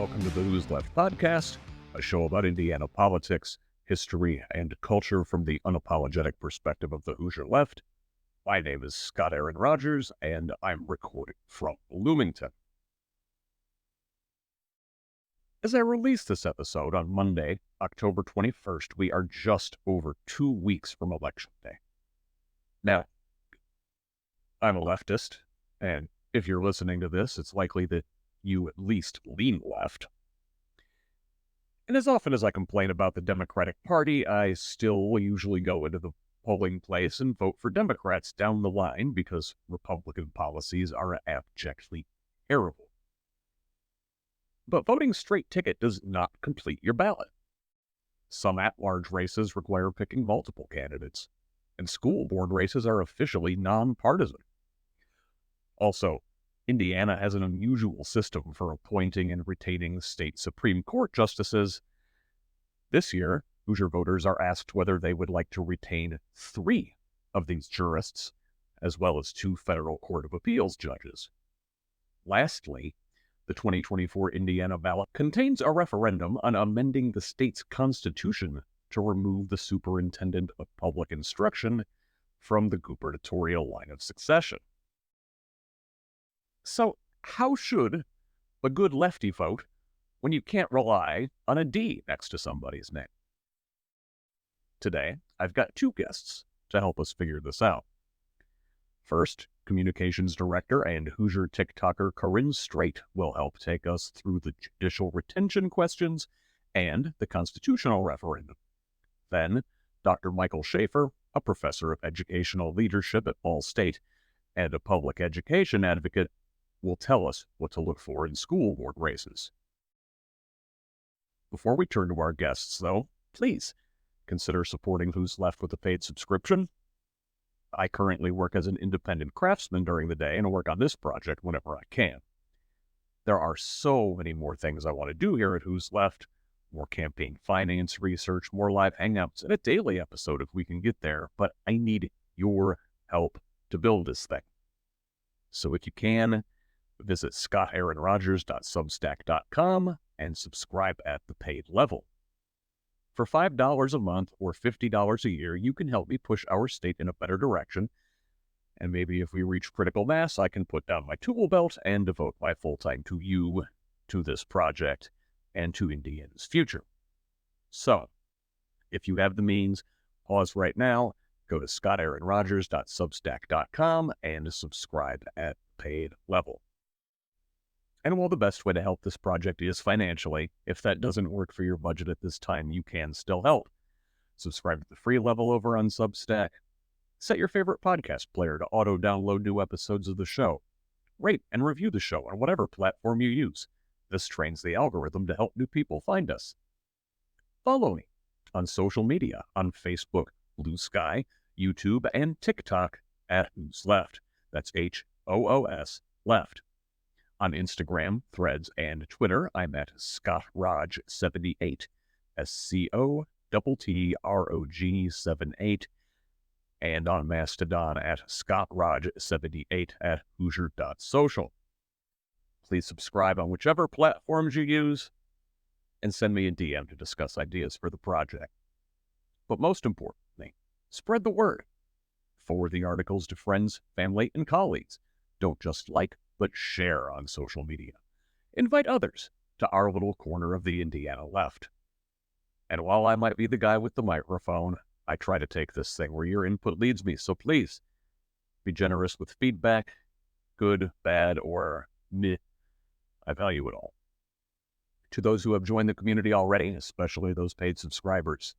welcome to the HoosLeft podcast, a show about Indiana politics, history, and culture from the unapologetic perspective of the Hoosier left. My name is Scott Aaron Rogers, and I'm recording from Bloomington. As I release this episode on Monday, October 21st, we are just over 2 weeks from Election Day. Now, I'm a leftist, and if you're listening to this, it's likely that you at least lean left. And as often as I complain about the Democratic Party, I still usually go into the polling place and vote for Democrats down the line because Republican policies are abjectly terrible. But voting straight ticket does not complete your ballot. Some at-large races require picking multiple candidates, and school board races are officially non-partisan. Also, Indiana has an unusual system for appointing and retaining state Supreme Court justices. This year, Hoosier voters are asked whether they would like to retain 3 of these jurists, as well as 2 federal Court of Appeals judges. Lastly, the 2024 Indiana ballot contains a referendum on amending the state's constitution to remove the Superintendent of Public Instruction from the gubernatorial line of succession. So, how should a good lefty vote when you can't rely on a D next to somebody's name? Today, I've got 2 guests to help us figure this out. First, Communications Director and Hoosier TikToker Corinne will help take us through the judicial retention questions and the constitutional referendum. Then, Dr. Michael Shaffer, a professor of educational leadership at Ball State and a public education advocate, will tell us what to look for in school board races. Before we turn to our guests, though, please consider supporting HoosLeft with a paid subscription. I currently work as an independent craftsman during the day and work on this project whenever I can. There are so many more things I want to do here at HoosLeft, more campaign finance research, more live hangouts, and a daily episode if we can get there, but I need your help to build this thing. So if you can, visit scottaaronrogers.substack.com and subscribe at the paid level. For $5 a month or $50 a year, you can help me push our state in a better direction, and maybe if we reach critical mass, I can put down my tool belt and devote my full time to you, to this project, and to Indiana's future. So, if you have the means, pause right now, go to scottaaronrogers.substack.com and subscribe at paid level. And while the best way to help this project is financially, if that doesn't work for your budget at this time, you can still help. Subscribe to the free level over on Substack. Set your favorite podcast player to auto-download new episodes of the show. Rate and review the show on whatever platform you use. This trains the algorithm to help new people find us. Follow me on social media on Facebook, Blue Sky, YouTube, and TikTok at HoosLeft. That's HOOS Left. On Instagram, Threads, and Twitter, I'm at ScottRog78, SCOTTROG78, and on Mastodon at ScottRog78 at Hoosier.social. Please subscribe on whichever platforms you use, and send me a DM to discuss ideas for the project. But most importantly, spread the word. Forward the articles to friends, family, and colleagues. Don't just like, but share on social media. Invite others to our little corner of the Indiana left. And while I might be the guy with the microphone, I try to take this thing where your input leads me, so please be generous with feedback, good, bad, or meh. I value it all. To those who have joined the community already, especially those paid subscribers,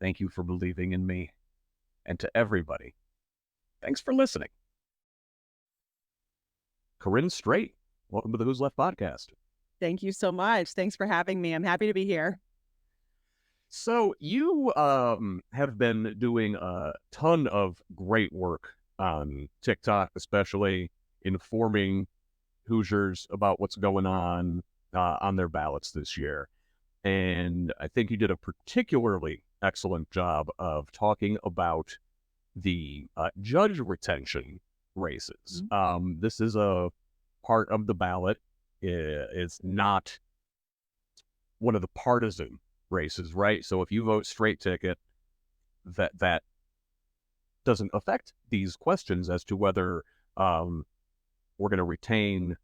thank you for believing in me. And to everybody, thanks for listening. Corinne Straight, welcome to the HoosLeft podcast. Thank you so much. Thanks for having me. I'm happy to be here. So you have been doing a ton of great work on TikTok, especially informing Hoosiers about what's going on their ballots this year. And I think you did a particularly excellent job of talking about the judge retention races. Mm-hmm. This is a part of the ballot. It's not one of the partisan races, right? So if you vote straight ticket, that doesn't affect these questions as to whether we're going to retain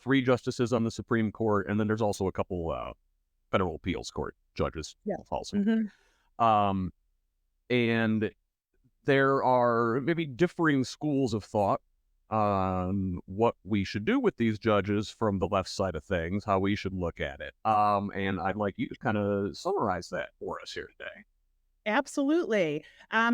3 justices on the Supreme Court, and then there's also a couple federal appeals court judges also. And there are maybe differing schools of thought on what we should do with these judges from the left side of things, how we should look at it. And I'd like you to kind of summarize that for us here today. Absolutely.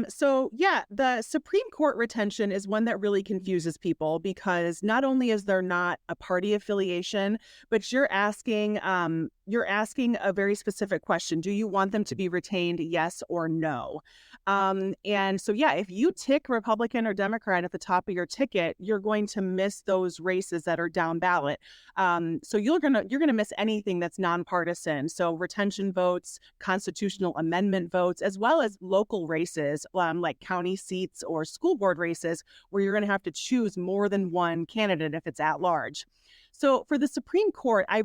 So yeah, the Supreme Court retention is one that really confuses people because not only is there not a party affiliation, but you're asking a very specific question. Do you want them to be retained, yes or no? And so yeah, if you tick Republican or Democrat at the top of your ticket, you're going to miss those races that are down ballot. So you're gonna miss anything that's nonpartisan. So retention votes, constitutional amendment votes, as well as local races like county seats or school board races, where you're going to have to choose more than one candidate if it's at large. So for the Supreme Court, I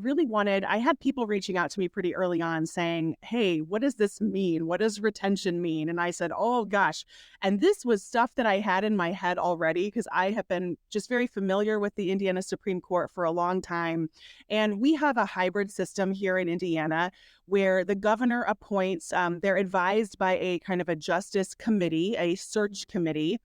had people reaching out to me pretty early on saying, hey, what does this mean? What does retention mean? And I said, oh gosh. And this was stuff that I had in my head already because I have been just very familiar with the Indiana Supreme Court for a long time. And we have a hybrid system here in Indiana where the governor appoints, they're advised by a kind of a justice committee, a search committee.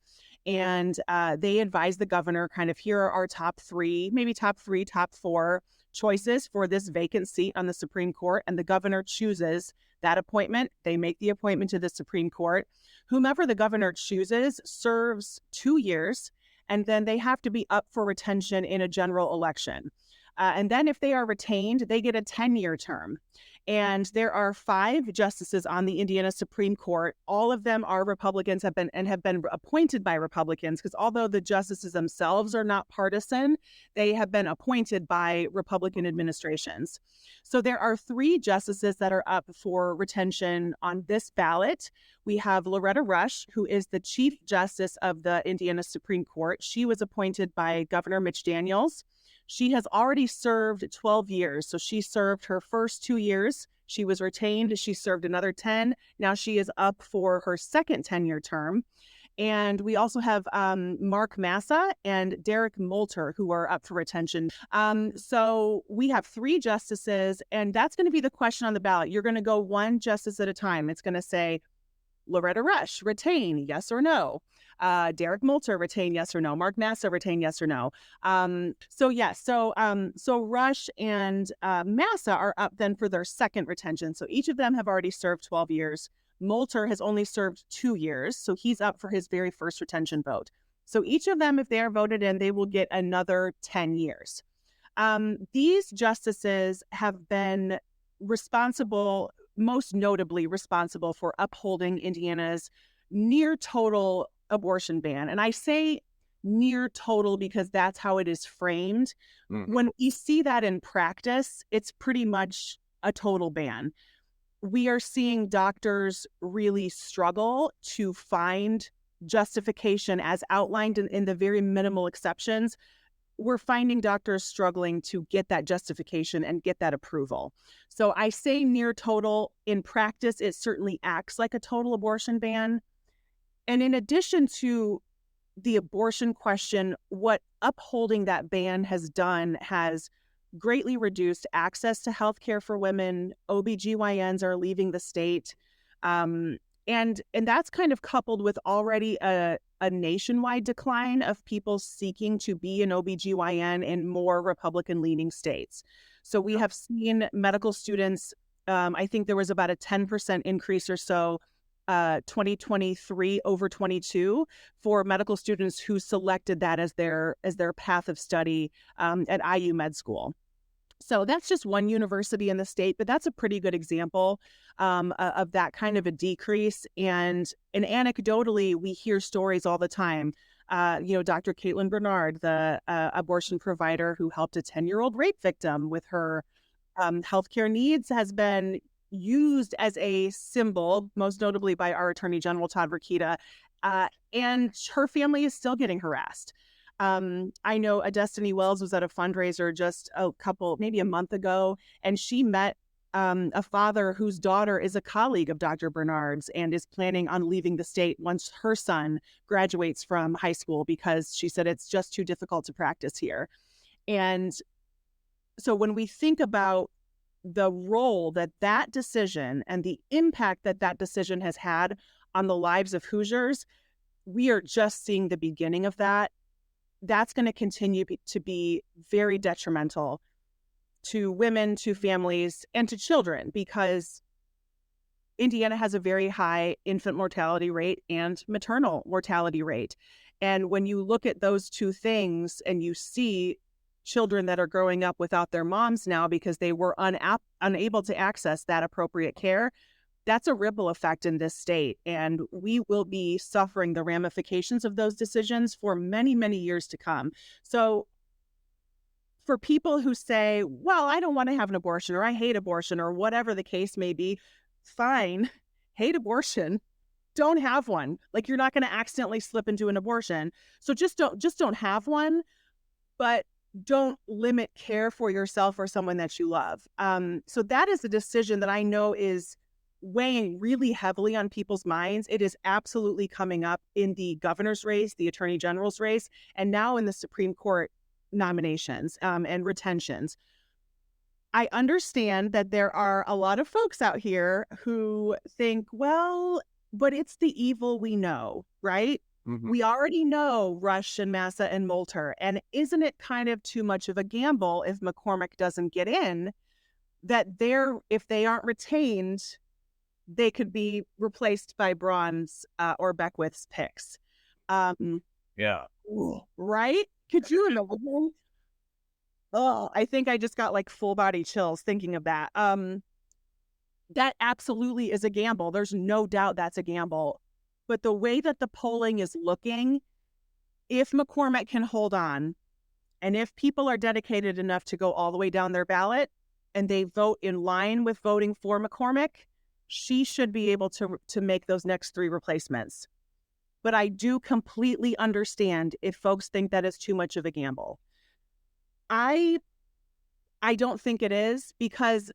And they advise the governor kind of, here are our top 3, top 4 choices for this vacant seat on the Supreme Court. And the governor chooses that appointment. They make the appointment to the Supreme Court. Whomever the governor chooses serves 2 years, and then they have to be up for retention in a general election. And then if they are retained, they get a 10-year term. And there are 5 justices on the Indiana Supreme Court. All of them are Republicans, have been appointed by Republicans, because although the justices themselves are not partisan, they have been appointed by Republican administrations. So there are 3 justices that are up for retention on this ballot. We have Loretta Rush, who is the Chief Justice of the Indiana Supreme Court. She was appointed by Governor Mitch Daniels. She has already served 12 years. So she served her first 2 years. She was retained. She served another 10. Now she is up for her second 10-year term. And we also have Mark Massa and Derek Moulter, who are up for retention. So we have 3 justices, and that's going to be the question on the ballot. You're going to go 1 justice at a time. It's going to say, Loretta Rush, retain, yes or no. Derek Moulter, retain, yes or no. Mark Massa, retain, yes or no. So Rush and Massa are up then for their second retention. So each of them have already served 12 years. Moulter has only served 2 years, so he's up for his very first retention vote. So each of them, if they are voted in, they will get another 10 years. These justices have been most notably responsible for upholding Indiana's near total abortion ban. And I say near total because that's how it is framed. When you see that in practice, it's pretty much a total ban. We are seeing doctors really struggle to find justification as outlined in the very minimal exceptions. We're finding doctors struggling to get that justification and get that approval. So I say near total. In practice, it certainly acts like a total abortion ban. And in addition to the abortion question, what upholding that ban has done has greatly reduced access to health care for women. OBGYNs are leaving the state. And that's kind of coupled with already a nationwide decline of people seeking to be an OBGYN in more Republican-leaning states. So we have seen medical students, I think there was about a 10% increase or so 2023 over 22 for medical students who selected that as their path of study at IU Med School. So that's just one university in the state, but that's a pretty good example of that kind of a decrease. And anecdotally, we hear stories all the time. Dr. Caitlin Bernard, the abortion provider who helped a 10-year-old rape victim with her healthcare needs, has been used as a symbol, most notably by our Attorney General, Todd Rokita, and her family is still getting harassed. I know Destiny Wells was at a fundraiser just maybe a month ago, and she met a father whose daughter is a colleague of Dr. Bernard's and is planning on leaving the state once her son graduates from high school because she said it's just too difficult to practice here. And so when we think about the role that that decision and the impact that that decision has had on the lives of Hoosiers, we are just seeing the beginning of that. That's going to continue to be very detrimental to women, to families, and to children, because Indiana has a very high infant mortality rate and maternal mortality rate. And when you look at those two things and you see children that are growing up without their moms now because they were unable to access that appropriate care, that's a ripple effect in this state. And we will be suffering the ramifications of those decisions for many, many years to come. So for people who say, well, I don't want to have an abortion, or I hate abortion, or whatever the case may be, fine, hate abortion, don't have one. Like, you're not going to accidentally slip into an abortion. So just don't have one, but don't limit care for yourself or someone that you love. So that is a decision that I know is weighing really heavily on people's minds. It is absolutely coming up in the governor's race, the attorney general's race, and now in the Supreme Court nominations and retentions. I understand that there are a lot of folks out here who think, well, but it's the evil we know, right? Mm-hmm. We already know Rush and Massa and Moulter. And isn't it kind of too much of a gamble if McCormick doesn't get in, that if they aren't retained, they could be replaced by Braun's or Beckwith's picks? Yeah. Right? Could you imagine? Oh, I think I just got like full body chills thinking of that. That absolutely is a gamble. There's no doubt that's a gamble. But the way that the polling is looking, if McCormick can hold on, and if people are dedicated enough to go all the way down their ballot and they vote in line with voting for McCormick, she should be able to make those next three replacements. But I do completely understand if folks think that is too much of a gamble. I don't think it is, because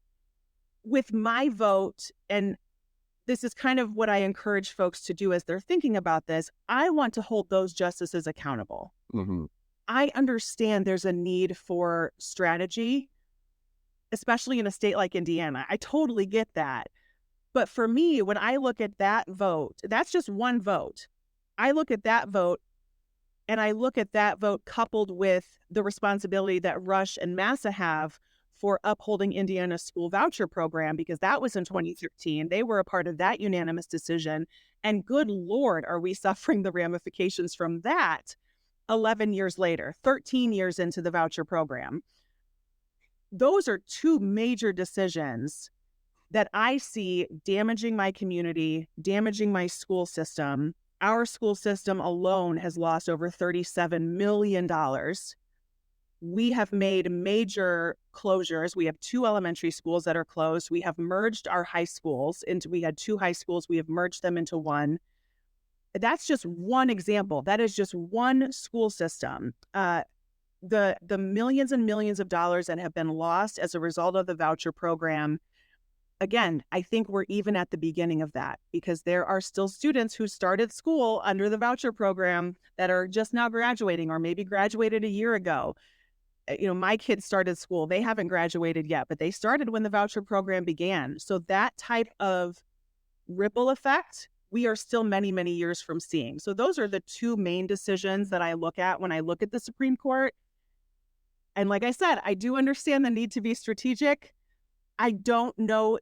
with my vote, and this is kind of what I encourage folks to do as they're thinking about this, I want to hold those justices accountable. Mm-hmm. I understand there's a need for strategy, especially in a state like Indiana. I totally get that. But for me, when I look at that vote, that's just one vote. I look at that vote, and I look at that vote coupled with the responsibility that Rush and Massa have for upholding Indiana's school voucher program, because that was in 2013. They were a part of that unanimous decision. And good Lord, are we suffering the ramifications from that 11 years later, 13 years into the voucher program. Those are two major decisions that I see damaging my community, damaging my school system. Our school system alone has lost over $37 million. We have made major closures. We have 2 elementary schools that are closed. We have merged our high schools we had 2 high schools. We have merged them into one. That's just one example. That is just one school system. The millions and millions of dollars that have been lost as a result of the voucher program. Again, I think we're even at the beginning of that, because there are still students who started school under the voucher program that are just now graduating, or maybe graduated a year ago. You know, my kids started school. They haven't graduated yet, but they started when the voucher program began. So that type of ripple effect, we are still many, many years from seeing. So those are the 2 main decisions that I look at when I look at the Supreme Court. And like I said, I do understand the need to be strategic. I don't know,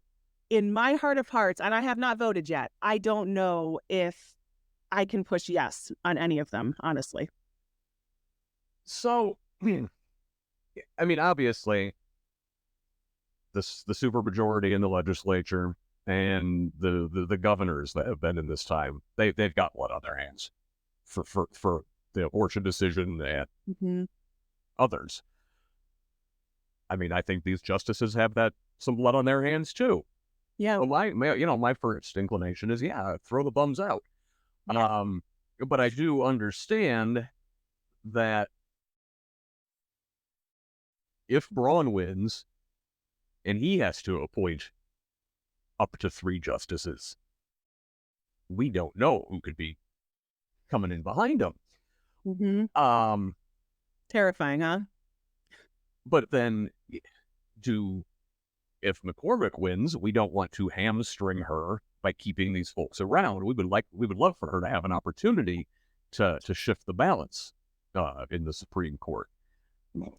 in my heart of hearts, and I have not voted yet, I don't know if I can push yes on any of them, honestly. So, I mean, obviously, the supermajority in the legislature and the governors that have been in this time, they've got blood on their hands for the abortion decision and others. I mean, I think these justices have some blood on their hands too. Yeah. So my first inclination is, throw the bums out. Yeah. But I do understand that if Braun wins, and he has to appoint up to 3 justices. We don't know who could be coming in behind him. Mm-hmm. Terrifying, huh? But then, if McCormick wins, we don't want to hamstring her by keeping these folks around. We would love for her to have an opportunity to shift the balance in the Supreme Court.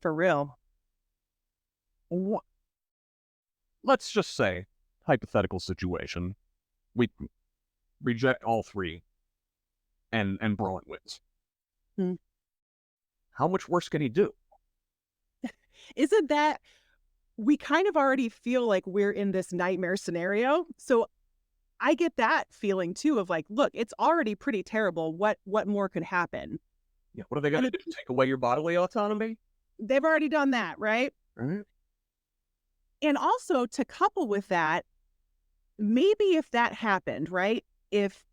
For real. Let's just say, hypothetical situation, we reject all 3, and Braun wins. Hmm. How much worse can he do? Isn't that, we kind of already feel like we're in this nightmare scenario. So I get that feeling too of like, look, it's already pretty terrible. What more could happen? Yeah, what are they going to do? Take away your bodily autonomy? They've already done that, right? Right. And also to couple with that, maybe if that happened, right? If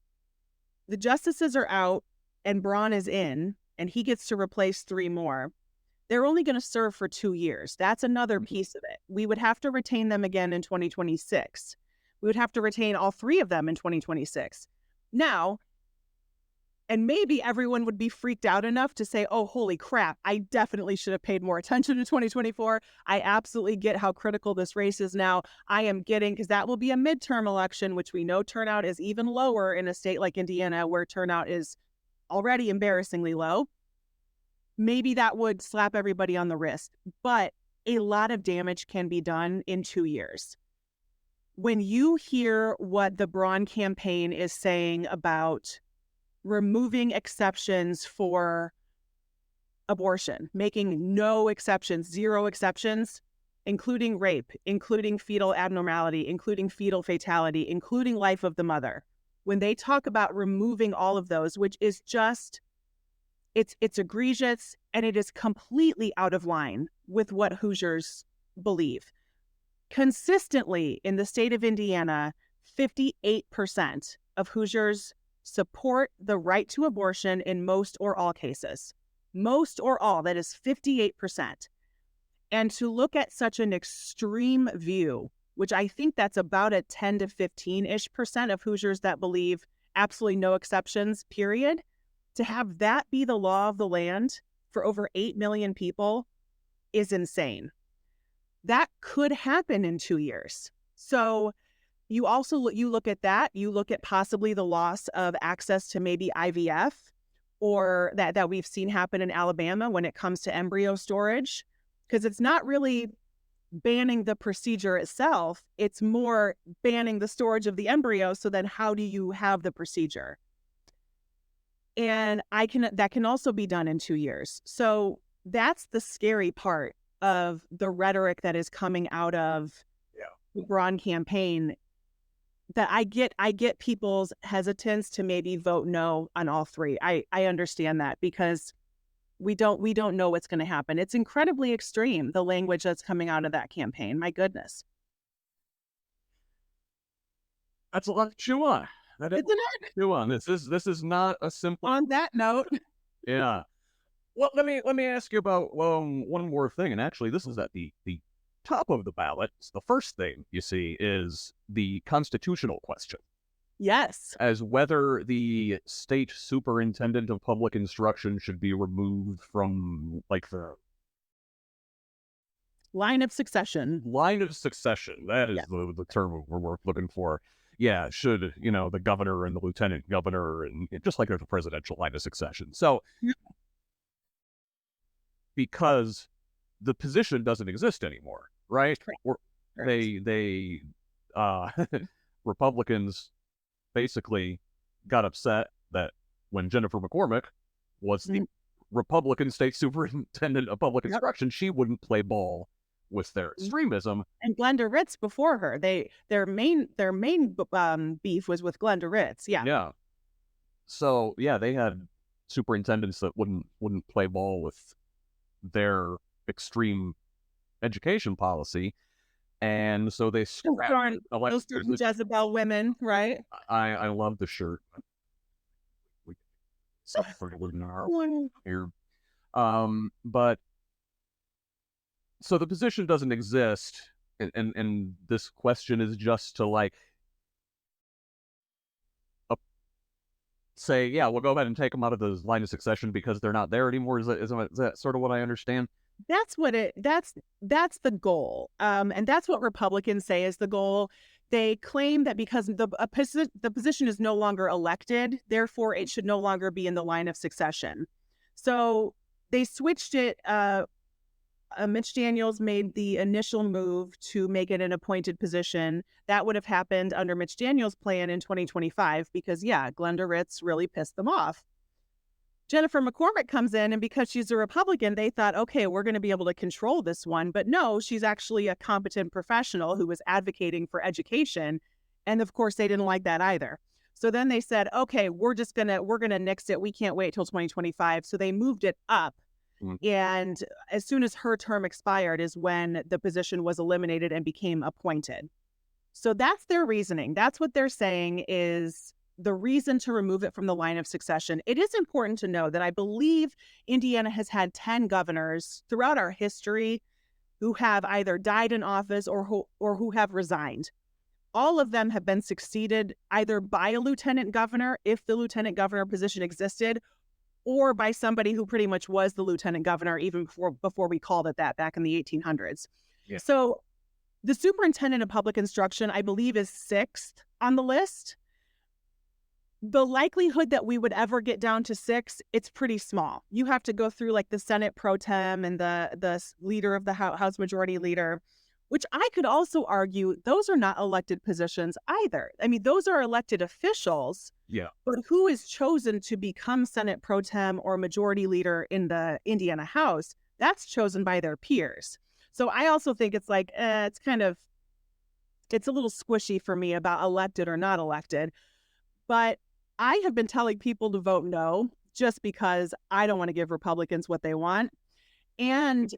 the justices are out and Braun is in and he gets to replace 3 more, they're only going to serve for 2 years. That's another piece of it. We would have to retain them again in 2026. We would have to retain all 3 of them in 2026. Now, and maybe everyone would be freaked out enough to say, oh, holy crap, I definitely should have paid more attention to 2024. I absolutely get how critical this race is now. I am getting, because that will be a midterm election, which we know turnout is even lower in a state like Indiana, where turnout is already embarrassingly low. Maybe that would slap everybody on the wrist, but a lot of damage can be done in 2 years. When you hear what the Braun campaign is saying about removing exceptions for abortion, making no exceptions, 0 exceptions, including rape, including fetal abnormality, including fetal fatality, including life of the mother. When they talk about removing all of those, which is just, it's egregious, and it is completely out of line with what Hoosiers believe. Consistently in the state of Indiana, 58% of Hoosiers support the right to abortion in most or all cases. Most or all, that is 58%. And to look at such an extreme view, which I think that's about a 10 to 15-ish% of Hoosiers that believe absolutely no exceptions, period, to have that be the law of the land for over 8 million people is insane. That could happen in 2 years. So you also look at that. You look at possibly the loss of access to maybe IVF, or that we've seen happen in Alabama when it comes to embryo storage, because it's not really banning the procedure itself. It's more banning the storage of the embryo. So then how do you have the procedure? And that can also be done in 2 years. So that's the scary part of the rhetoric that is coming out of the Braun campaign, that I get people's hesitance to maybe vote no on all 3. I understand that, because we don't know what's going to happen. It's incredibly extreme, the language that's coming out of that campaign. My goodness. That's a lot to chew on. Isn't it? Chew on. This is not a simple. On that note. Yeah. Well, let me ask you about one more thing, and actually, this is at the top of the ballot. The first thing you see is the constitutional question. Yes. As whether the state superintendent of public instruction should be removed from, like, the line of succession. Line of succession. That is the term we're looking for. Yeah, should, the governor and the lieutenant governor, and just like there's a presidential line of succession. So, because the position doesn't exist anymore, right? They Republicans basically got upset that when Jennifer McCormick was the Republican state superintendent of public instruction, she wouldn't play ball with their extremism. And Glenda Ritz before her. Their main beef was with Glenda Ritz. Yeah. Yeah. So they had superintendents that wouldn't play ball with their extreme education policy, and so they scrapped those Jezebel women, right? I love the shirt. Here, but so the position doesn't exist, and this question is just to like say, yeah, we'll go ahead and take them out of the line of succession because they're not there anymore. Is that sort of what I understand? That's the goal. And that's what Republicans say is the goal. They claim that because the position is no longer elected, therefore it should no longer be in the line of succession. So they switched it. Mitch Daniels made the initial move to make it an appointed position. That would have happened under Mitch Daniels' plan in 2025 because, yeah, Glenda Ritz really pissed them off. Jennifer McCormick comes in, and because she's a Republican, they thought, okay, we're going to be able to control this one. But no, she's actually a competent professional who was advocating for education. And of course, they didn't like that either. So then they said, okay, we're going to nix it. We can't wait till 2025. So they moved it up. And as soon as her term expired is when the position was eliminated and became appointed. So that's their reasoning. That's what they're saying is the reason to remove it from the line of succession. It is important to know that I believe Indiana has had 10 governors throughout our history who have either died in office or who have resigned. All of them have been succeeded either by a lieutenant governor, if the lieutenant governor position existed, or by somebody who pretty much was the lieutenant governor even before we called it that back in the 1800s. Yeah. So the superintendent of public instruction, I believe, is 6th on the list. The likelihood that we would ever get down to 6, it's pretty small. You have to go through like the Senate pro tem and the leader of the House Majority Leader, which I could also argue those are not elected positions either. I mean, those are elected officials. Yeah. But who is chosen to become Senate pro tem or majority leader in the Indiana House? That's chosen by their peers. So I also think it's like, it's a little squishy for me about elected or not elected. But I have been telling people to vote no just because I don't want to give Republicans what they want. And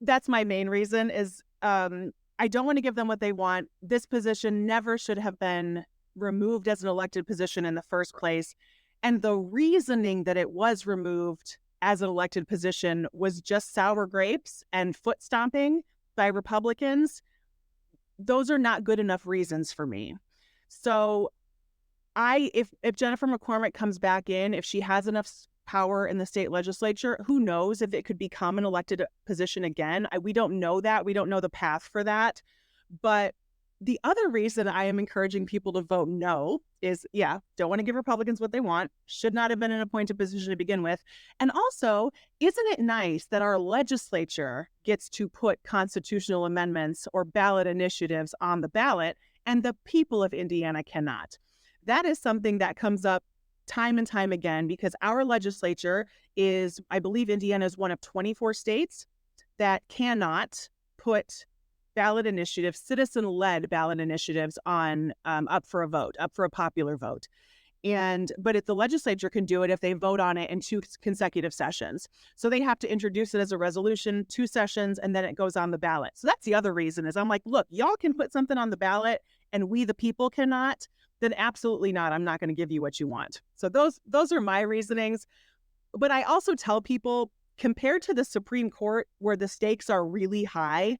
that's my main reason is I don't want to give them what they want. This position never should have been removed as an elected position in the first place. And the reasoning that it was removed as an elected position was just sour grapes and foot stomping by Republicans. Those are not good enough reasons for me. So if Jennifer McCormick comes back in, if she has enough power in the state legislature, who knows if it could become an elected position again? We don't know that. We don't know the path for that. But the other reason I am encouraging people to vote no is, don't want to give Republicans what they want, should not have been an appointed position to begin with. And also, isn't it nice that our legislature gets to put constitutional amendments or ballot initiatives on the ballot and the people of Indiana cannot? That is something that comes up time and time again because our legislature is, I believe Indiana is one of 24 states that cannot put ballot initiatives, citizen-led ballot initiatives on up for a popular vote. But if the legislature can do it if they vote on it in 2 consecutive sessions. So they have to introduce it as a resolution, 2 sessions, and then it goes on the ballot. So that's the other reason is I'm like, look, y'all can put something on the ballot and we the people cannot, then absolutely not. I'm not going to give you what you want. So those are my reasonings. But I also tell people, compared to the Supreme Court where the stakes are really high,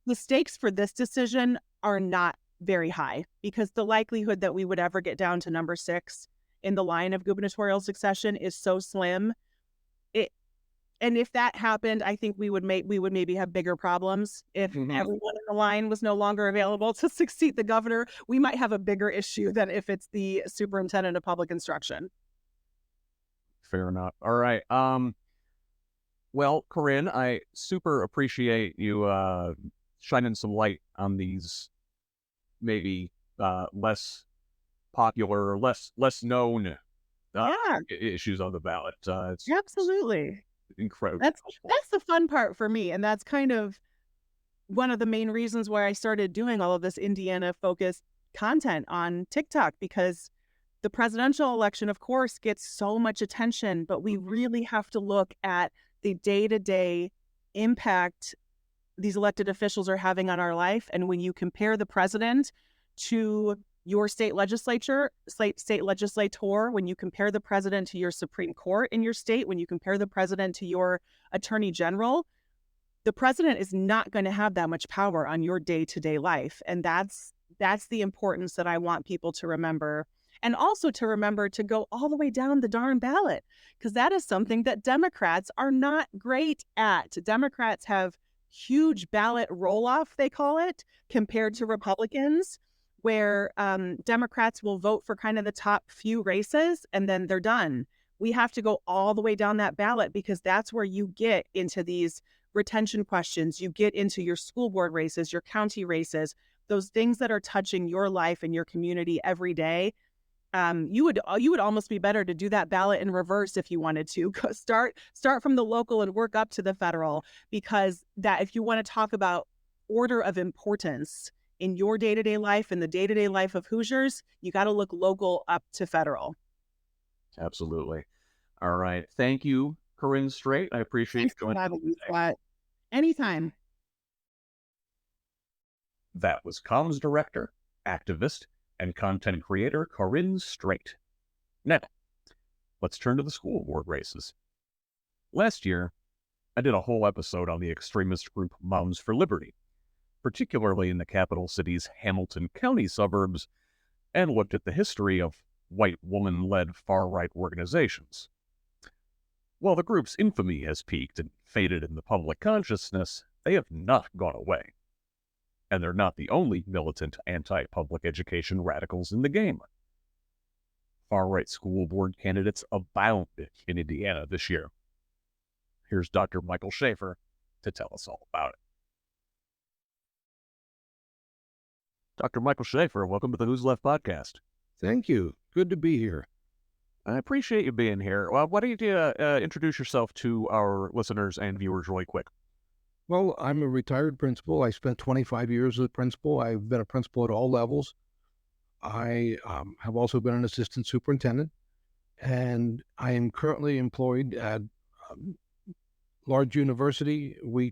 the stakes for this decision are not very high because the likelihood that we would ever get down to number 6 in the line of gubernatorial succession is so slim. And if that happened, I think we would maybe have bigger problems. If everyone in the line was no longer available to succeed the governor, we might have a bigger issue than if it's the superintendent of public instruction. Fair enough. All right. Well, Corinne, I super appreciate you shining some light on these maybe less popular or less known issues on the ballot. It's absolutely incredible. That's the fun part for me, and that's kind of one of the main reasons why I started doing all of this Indiana focused content on TikTok, because the presidential election, of course, gets so much attention, but we really have to look at the day-to-day impact these elected officials are having on our life. And when you compare the president to your state legislator, when you compare the president to your Supreme Court in your state, when you compare the president to your attorney general, the president is not going to have that much power on your day-to-day life. And that's the importance that I want people to remember. And also to remember to go all the way down the darn ballot, because that is something that Democrats are not great at. Democrats have huge ballot roll-off, they call it, compared to Republicans, where Democrats will vote for kind of the top few races and then they're done. We have to go all the way down that ballot because that's where you get into these retention questions. You get into your school board races, your county races, those things that are touching your life and your community every day. You would almost be better to do that ballot in reverse if you wanted to. Start from the local and work up to the federal, because that if you want to talk about order of importance in your day-to-day life and the day-to-day life of Hoosiers, you got to look local up to federal. Absolutely. All right. Thank you, Corinne Straight. I appreciate you joining me today. Anytime. That was comms director, activist, and content creator Corinne Straight. Now, let's turn to the school board races. Last year, I did a whole episode on the extremist group Moms for Liberty, particularly in the capital city's Hamilton County suburbs, and looked at the history of white woman-led far-right organizations. While the group's infamy has peaked and faded in the public consciousness, they have not gone away. And they're not the only militant anti-public education radicals in the game. Far-right school board candidates abound in Indiana this year. Here's Dr. Michael Shaffer to tell us all about it. Dr. Michael Shaffer, welcome to the Who's Left podcast. Thank you. Good to be here. I appreciate you being here. Well, why don't you introduce yourself to our listeners and viewers really quick? Well, I'm a retired principal. I spent 25 years as a principal. I've been a principal at all levels. I have also been an assistant superintendent, and I am currently employed at large university. We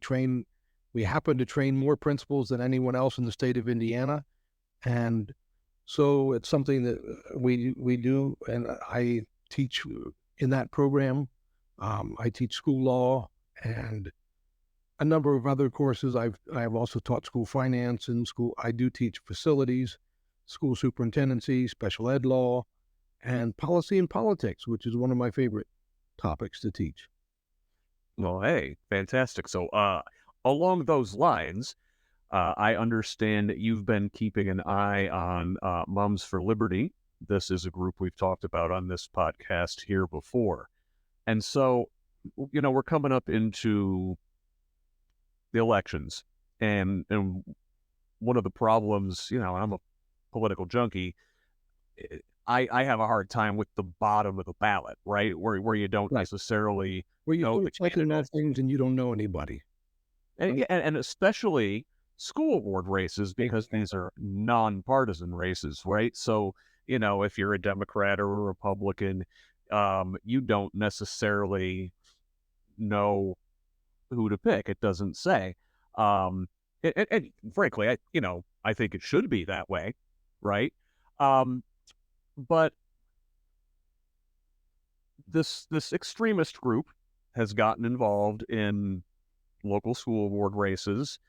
happen to train more principals than anyone else in the state of Indiana, and so it's something that we do, and I teach in that program. I teach school law and a number of other courses. I have also taught school finance and school. I do teach facilities, school superintendency, special ed law, and policy and politics, which is one of my favorite topics to teach. Well, hey, fantastic. So along those lines, I understand that you've been keeping an eye on Moms for Liberty. This is a group we've talked about on this podcast here before. And so, we're coming up into the elections. And one of the problems, I'm a political junkie. I have a hard time with the bottom of the ballot, right? Where you don't necessarily where you know do checking off things and you don't know anybody. And especially school board races, because these are non-partisan races, right? So, if you're a Democrat or a Republican, you don't necessarily know who to pick. It doesn't say. And frankly, I think it should be that way, right? But this extremist group has gotten involved in local school board races,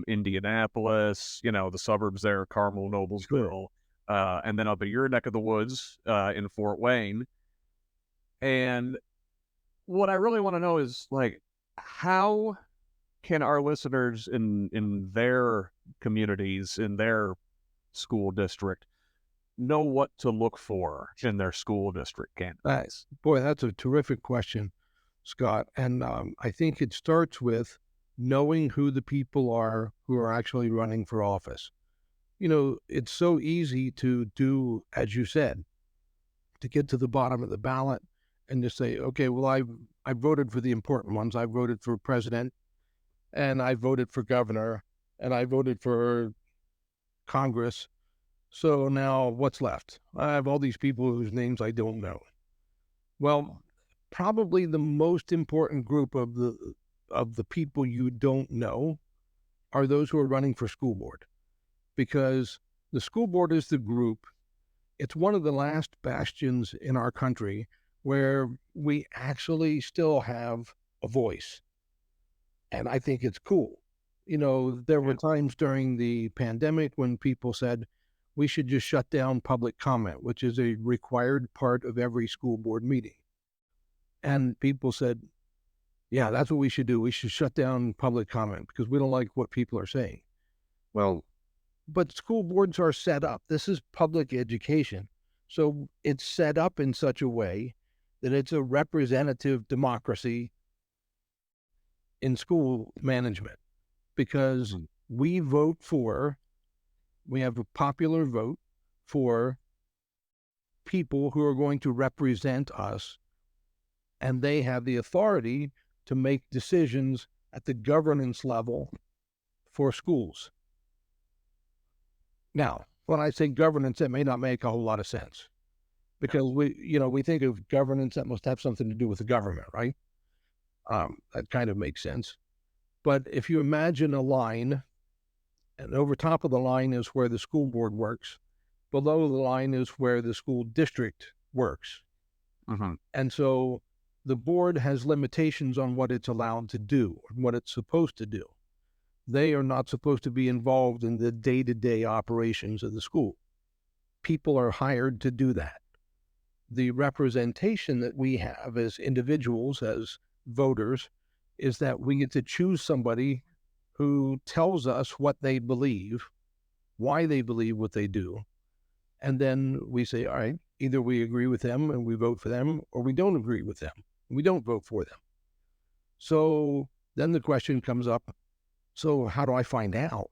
Indianapolis, the suburbs there, Carmel, Noblesville, and then up in your neck of the woods in Fort Wayne. And what I really want to know is, how can our listeners in their communities, in their school district, know what to look for in their school district candidates? Boy, that's a terrific question, Scott. And I think it starts with knowing who the people are who are actually running for office. It's so easy to do, as you said, to get to the bottom of the ballot and just say, okay, well, I voted for the important ones. I voted for president, and I voted for governor, and I voted for Congress. So now what's left? I have all these people whose names I don't know. Well, probably the most important group of the people you don't know are those who are running for school board, because the school board is the group. It's one of the last bastions in our country where we actually still have a voice. And I think it's cool. There were times during the pandemic when people said we should just shut down public comment, which is a required part of every school board meeting. And people said, yeah, that's what we should do. We should shut down public comment because we don't like what people are saying. Well, but school boards are set up. This is public education. So it's set up in such a way that it's a representative democracy in school management, because we have a popular vote for people who are going to represent us, and they have the authority to make decisions at the governance level for schools. Now, when I say governance, it may not make a whole lot of sense, because we think of governance that must have something to do with the government, right? That kind of makes sense. But if you imagine a line, and over top of the line is where the school board works, below the line is where the school district works. And so the board has limitations on what it's allowed to do, what it's supposed to do. They are not supposed to be involved in the day-to-day operations of the school. People are hired to do that. The representation that we have as individuals, as voters, is that we get to choose somebody who tells us what they believe, why they believe what they do. And then we say, all right, either we agree with them and we vote for them, or we don't agree with them. We don't vote for them. So then the question comes up, so how do I find out?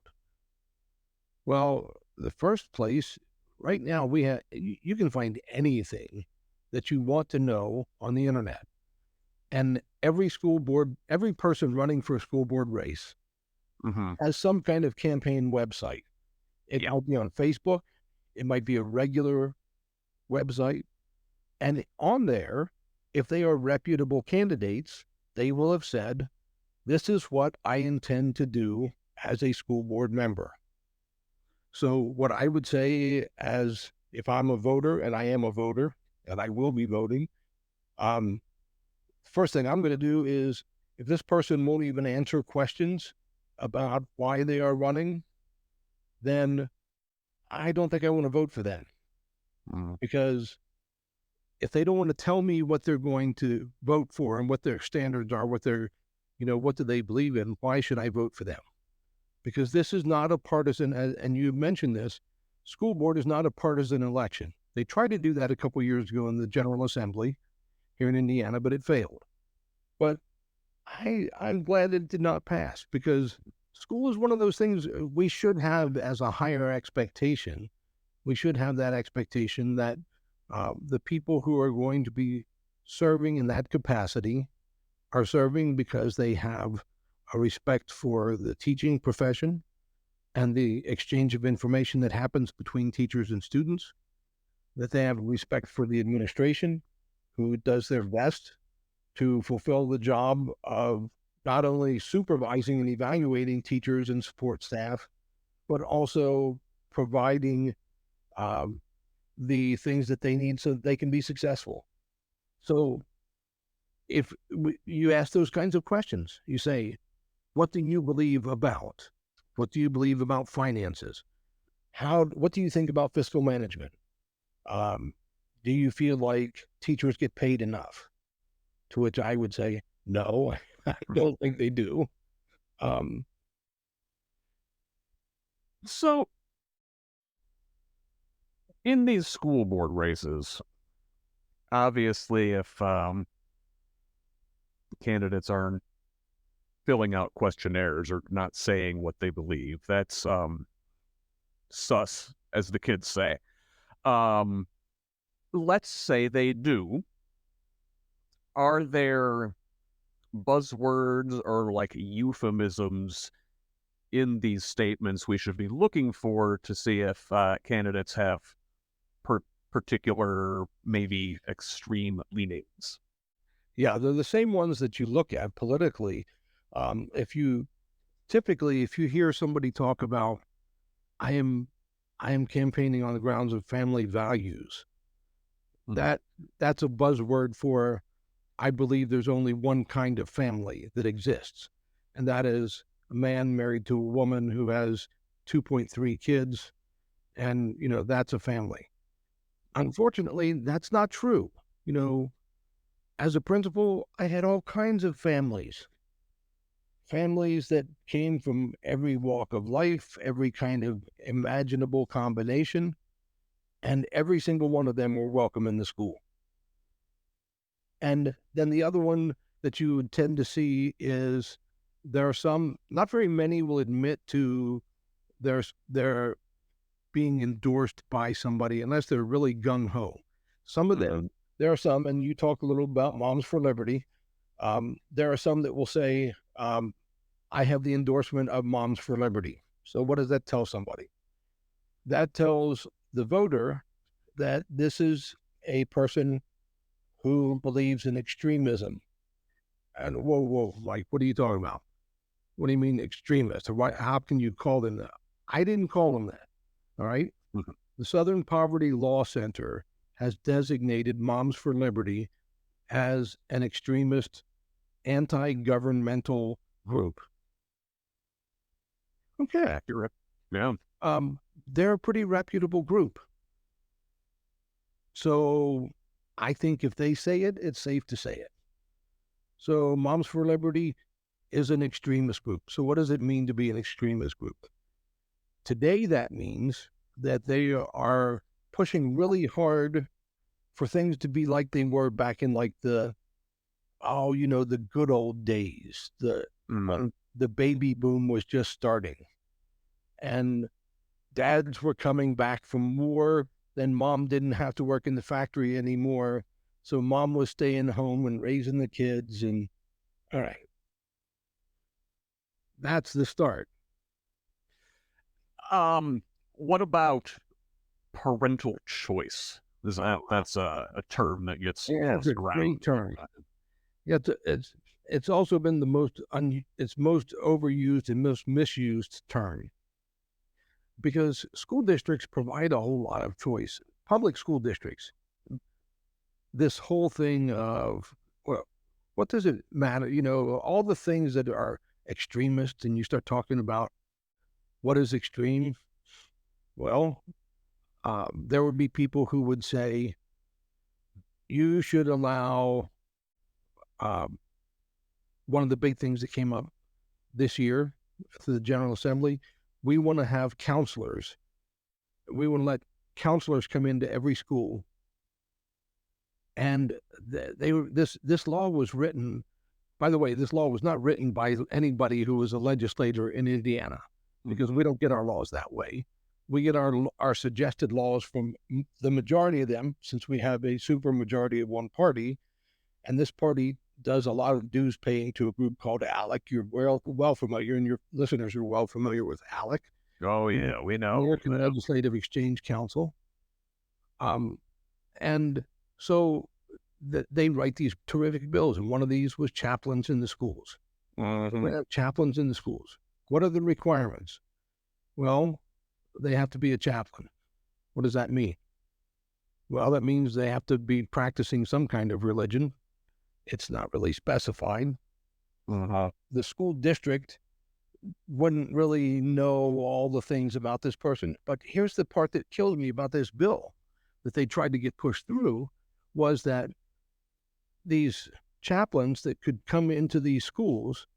Well, the first place, right now, you can find anything that you want to know on the internet. And every person running for a school board race has some kind of campaign website. It might be on Facebook. It might be a regular website. And on there, if they are reputable candidates, they will have said, this is what I intend to do as a school board member. So what I would say, as if I'm a voter, and I am a voter, and I will be voting, first thing I'm going to do is, if this person won't even answer questions about why they are running, then I don't think I want to vote for them. Because if they don't want to tell me what they're going to vote for and what their standards are, what do they believe in, why should I vote for them? Because this is not a partisan, and you mentioned this, school board is not a partisan election. They tried to do that a couple of years ago in the General Assembly here in Indiana, but it failed. But I'm glad it did not pass, because school is one of those things we should have as a higher expectation. We should have that expectation that the people who are going to be serving in that capacity are serving because they have a respect for the teaching profession and the exchange of information that happens between teachers and students, that they have respect for the administration, who does their best to fulfill the job of not only supervising and evaluating teachers and support staff, but also providing the things that they need so that they can be successful. So if you ask those kinds of questions, you say, what do you believe about? What do you believe about finances? What do you think about fiscal management? Do you feel like teachers get paid enough? To which I would say, no, I don't think they do. So, in these school board races, obviously, if candidates aren't filling out questionnaires or not saying what they believe, that's sus, as the kids say. Let's say they do. Are there buzzwords or like euphemisms in these statements we should be looking for to see if candidates have particular, maybe extreme leanings? Yeah, they're the same ones that you look at politically. If you hear somebody talk about, I am campaigning on the grounds of family values, that's a buzzword for, I believe there's only one kind of family that exists. and that is a man married to a woman who has 2.3 kids, and, that's a family. Unfortunately, that's not true. As a principal, I had all kinds of families that came from every walk of life, every kind of imaginable combination, and every single one of them were welcome in the school. And then the other one that you would tend to see is there are some, not very many will admit to their being endorsed by somebody unless they're really gung-ho. Some of them, there are some, and you talk a little about Moms for Liberty. There are some that will say, I have the endorsement of Moms for Liberty. So what does that tell somebody? That tells the voter that this is a person who believes in extremism. And whoa, like, what are you talking about? What do you mean extremist? Or how can you call them that? I didn't call them that, all right? Mm-hmm. The Southern Poverty Law Center has designated Moms for Liberty as an extremist, anti-governmental group. Okay. Accurate. Yeah. They're a pretty reputable group. So I think if they say it, it's safe to say it. So Moms for Liberty is an extremist group. So what does it mean to be an extremist group? Today, that means that they are pushing really hard for things to be like they were back in like the good old days. The baby boom was just starting. And dads were coming back from war. Then mom didn't have to work in the factory anymore. So mom was staying home and raising the kids. And all right. That's the start. What about parental choice? That's a term that gets it's a great term. Yeah, it's also been the most overused and most misused term, because school districts provide a whole lot of choice. Public school districts, this whole thing of, well, what does it matter? All the things that are extremist, and you start talking about what is extreme. Well, there would be people who would say you should allow, one of the big things that came up this year to the General Assembly, we want to have counselors. We want to let counselors come into every school. And this law was written, by the way, this law was not written by anybody who was a legislator in Indiana, because we don't get our laws that way. We get our suggested laws from the majority of them, since we have a super majority of one party, and this party does a lot of dues paying to a group called ALEC. You're well familiar, and your listeners are well familiar with ALEC. Oh yeah, we know. American Legislative Exchange Council. And so they write these terrific bills, and one of these was chaplains in the schools. Mm-hmm. We have chaplains in the schools. What are the requirements? Well, they have to be a chaplain. What does that mean? Well, that means they have to be practicing some kind of religion. It's not really specified. Uh-huh. The school district wouldn't really know all the things about this person. But here's the part that killed me about this bill that they tried to get pushed through, was that these chaplains that could come into these schools,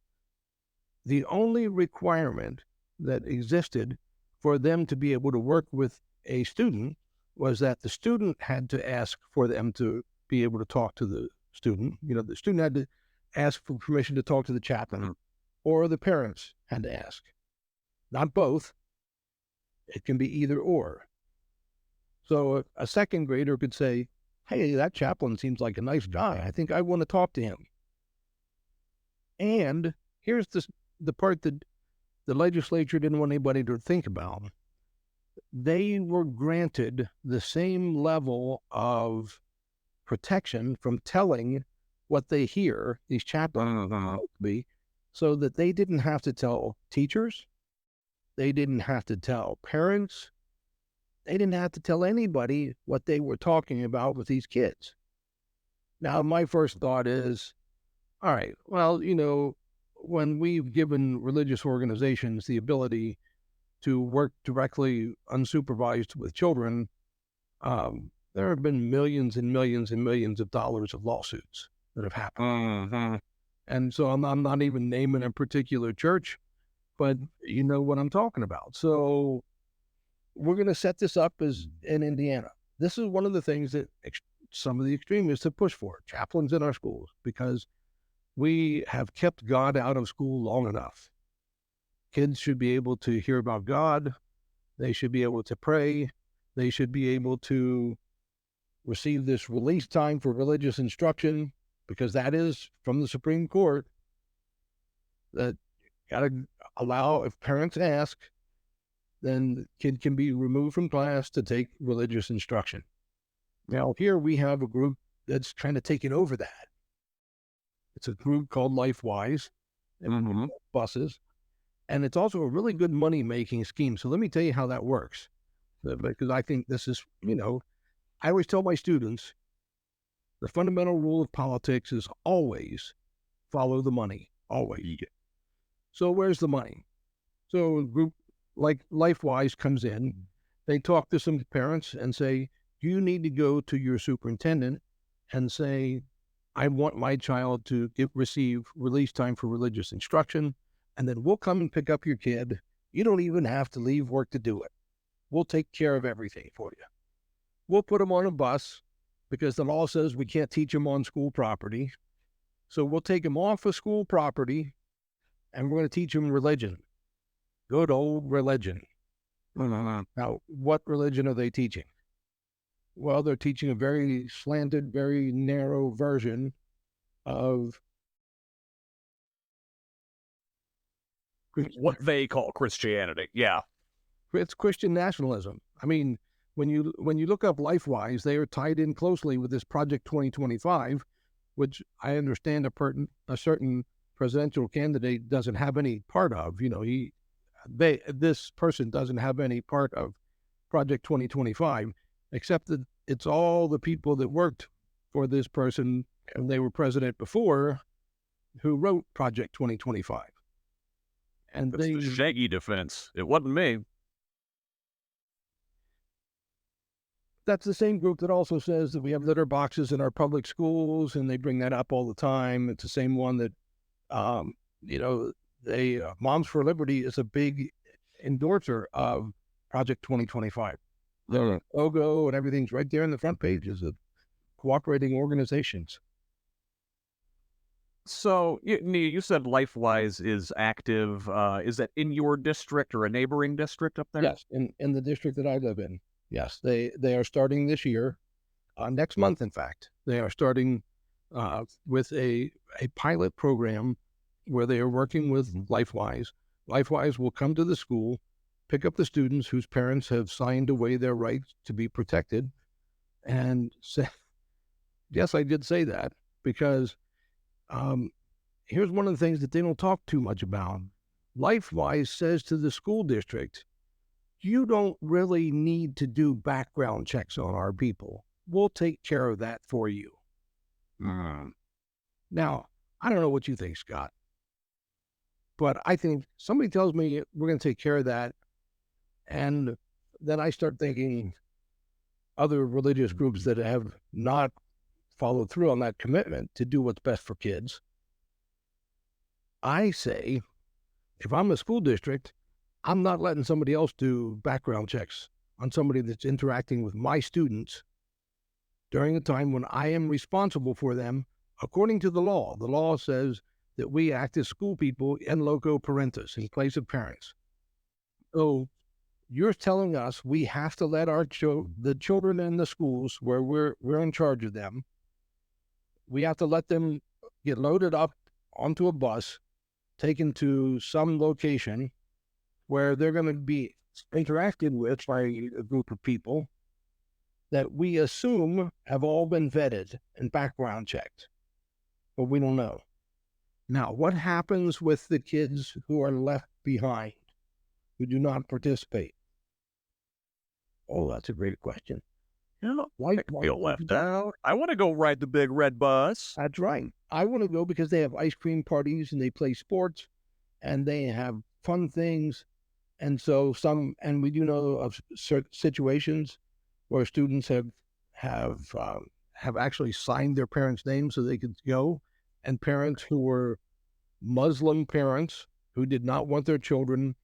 the only requirement that existed for them to be able to work with a student was that the student had to ask for them to be able to talk to the student. The student had to ask for permission to talk to the chaplain, or the parents had to ask. Not both. It can be either or. So a second grader could say, hey, that chaplain seems like a nice guy. I think I want to talk to him. And here's the part that the legislature didn't want anybody to think about. They were granted the same level of protection from telling what they hear, these chaplains be, so that they didn't have to tell teachers, they didn't have to tell parents, they didn't have to tell anybody what they were talking about with these kids. Now, my first thought is, all right, well, when we've given religious organizations the ability to work directly unsupervised with children, there have been millions and millions and millions of dollars of lawsuits that have happened. And so I'm not even naming a particular church, but you know what I'm talking about. So we're going to set this up as in Indiana. This is one of the things that some of the extremists have pushed for, chaplains in our schools, because we have kept God out of school long enough. Kids should be able to hear about God. They should be able to pray. They should be able to receive this release time for religious instruction, because that is from the Supreme Court. That got to allow, if parents ask, then the kid can be removed from class to take religious instruction. Now, here we have a group that's trying to take it over that. It's a group called LifeWise, buses, and it's also a really good money-making scheme. So let me tell you how that works, because I think this is, I always tell my students, the fundamental rule of politics is always follow the money, always. So where's the money? So a group like LifeWise comes in, they talk to some parents and say, you need to go to your superintendent and say, I want my child to receive release time for religious instruction, and then we'll come and pick up your kid. You don't even have to leave work to do it. We'll take care of everything for you. We'll put them on a bus because the law says we can't teach them on school property. So we'll take them off of school property and we're going to teach them religion. Good old religion. Now, what religion are they teaching? Well, they're teaching a very slanted, very narrow version of what they call Christianity. Yeah. It's Christian nationalism. I mean, when you look up LifeWise, they are tied in closely with this Project 2025, which I understand a certain presidential candidate doesn't have any part of. This person doesn't have any part of Project 2025, except that it's all the people that worked for this person and they were president before who wrote Project 2025. And it's the Shaggy defense. It wasn't me. That's the same group that also says that we have litter boxes in our public schools, and they bring that up all the time. It's the same one that, Moms for Liberty is a big endorser of Project 2025. The logo and everything's right there in the front pages of cooperating organizations. So you said LifeWise is active. Is that in your district or a neighboring district up there? Yes, in the district that I live in. Yes, they are starting this year, next month, in fact. They are starting with a pilot program where they are working with LifeWise. LifeWise will come to the school, pick up the students whose parents have signed away their rights to be protected, and say, yes, I did say that, because here's one of the things that they don't talk too much about. LifeWise says to the school district, you don't really need to do background checks on our people. We'll take care of that for you. Now, I don't know what you think, Scott, but I think somebody tells me we're going to take care of that, and then I start thinking other religious groups that have not followed through on that commitment to do what's best for kids. I say, if I'm a school district, I'm not letting somebody else do background checks on somebody that's interacting with my students during a time when I am responsible for them according to the law. The law says that we act as school people in loco parentis, in place of parents. So you're telling us we have to let the children in the schools where we're in charge of them, we have to let them get loaded up onto a bus, taken to some location where they're going to be interacted with by a group of people that we assume have all been vetted and background checked, but we don't know. Now, what happens with the kids who are left behind, who do not participate? Oh, that's a great question. Why feel left out. I want to go ride the big red bus. That's right. I want to go because they have ice cream parties and they play sports and they have fun things. And so and we do know of certain situations where students have actually signed their parents' names so they could go, and parents who were Muslim parents who did not want their children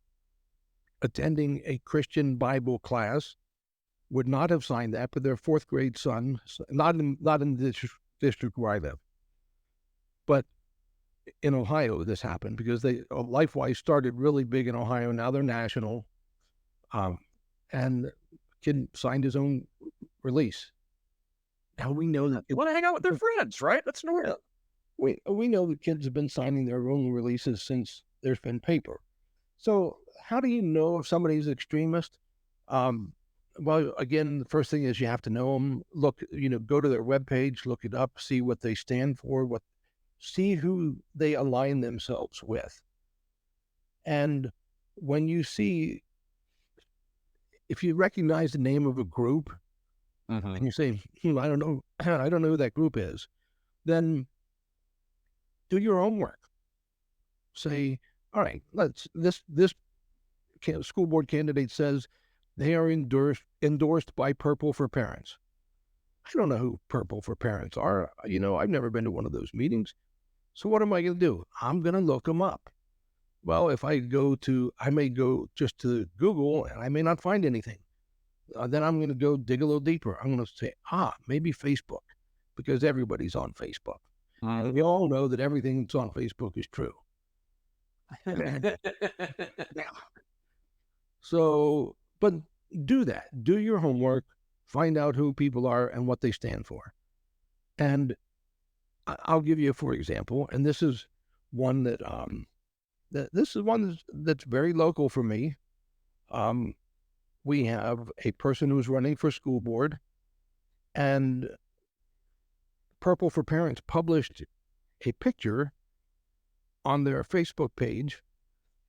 attending a Christian Bible class would not have signed that, but their fourth grade son, not in the district where I live, but in Ohio, this happened because LifeWise started really big in Ohio. Now they're national, and kid signed his own release. Now we know that You want to hang out with their friends, right? That's normal. we know the kids have been signing their own releases since there's been paper. So how do you know if somebody's extremist? Well, again, the first thing is you have to know them. Look, go to their webpage, look it up, see what they stand for, see who they align themselves with. And when you see, if you recognize the name of a group, and you say, I don't know who that group is, then do your homework. Say, all right, this school board candidate says they are endorsed by Purple for Parents. I don't know who Purple for Parents are. I've never been to one of those meetings. So what am I going to do? I'm going to look them up. Well, if I may go just to Google and I may not find anything. Then I'm going to go dig a little deeper. I'm going to say, maybe Facebook, because everybody's on Facebook. And we all know that everything that's on Facebook is true. So, but do that. Do your homework. Find out who people are and what they stand for. And I'll give you, for example, and this is one that's very local for me. We have a person who's running for school board, and Purple for Parents published a picture on their Facebook page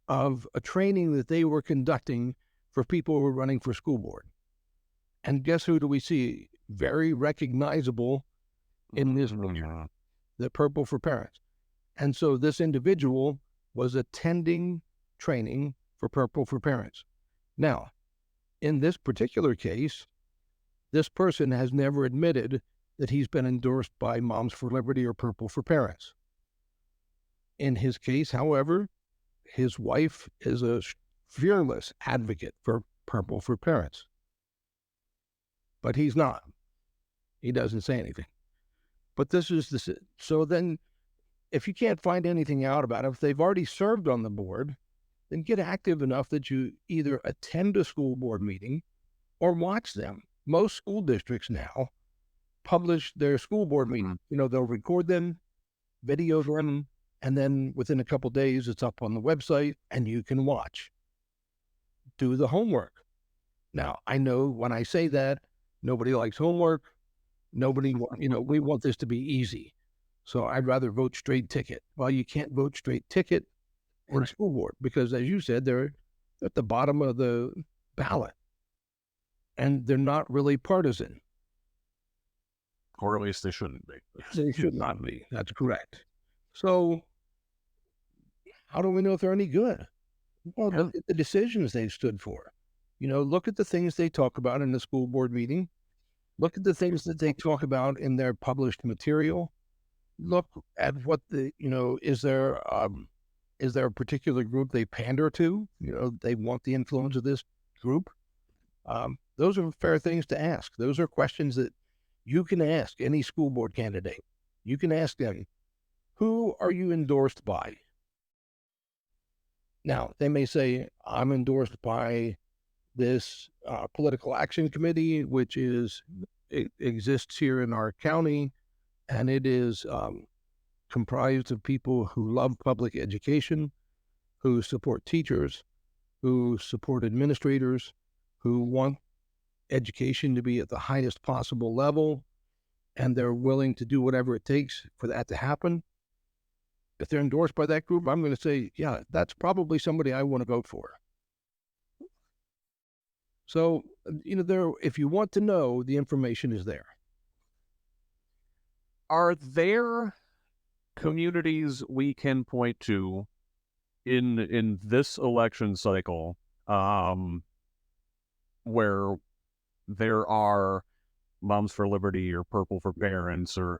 of a training that they were conducting for people who were running for school board. And guess who do we see? Very recognizable in this picture, the Purple for Parents. And so this individual was attending training for Purple for Parents. Now, in this particular case, this person has never admitted that he's been endorsed by Moms for Liberty or Purple for Parents. In his case, however, his wife is a fearless advocate for Purple for Parents. But he's not. He doesn't say anything. But so then if you can't find anything out about it, if they've already served on the board, then get active enough that you either attend a school board meeting or watch them. Most school districts now publish their school board meeting. They'll record them, video them, and then within a couple of days, it's up on the website and you can watch. Do the homework. Now, I know when I say that, nobody likes homework. We want this to be easy. So I'd rather vote straight ticket. Well, you can't vote straight ticket in school board because, as you said, they're at the bottom of the ballot and they're not really partisan. Or at least they shouldn't be. They should not be. That's correct. So how do we know if they're any good? Well, look at the decisions they've stood for. Look at the things they talk about in the school board meeting. Look at the things that they talk about in their published material. Look at what is there a particular group they pander to? They want the influence of this group. Those are fair things to ask. Those are questions that you can ask any school board candidate. You can ask them, who are you endorsed by? Now, they may say, I'm endorsed by this political action committee, which exists here in our county, and it is comprised of people who love public education, who support teachers, who support administrators, who want education to be at the highest possible level, and they're willing to do whatever it takes for that to happen. If they're endorsed by that group, I'm going to say, yeah, that's probably somebody I want to vote for. So, if you want to know, the information is there. Are there communities we can point to in this election cycle where there are Moms for Liberty or Purple for Parents or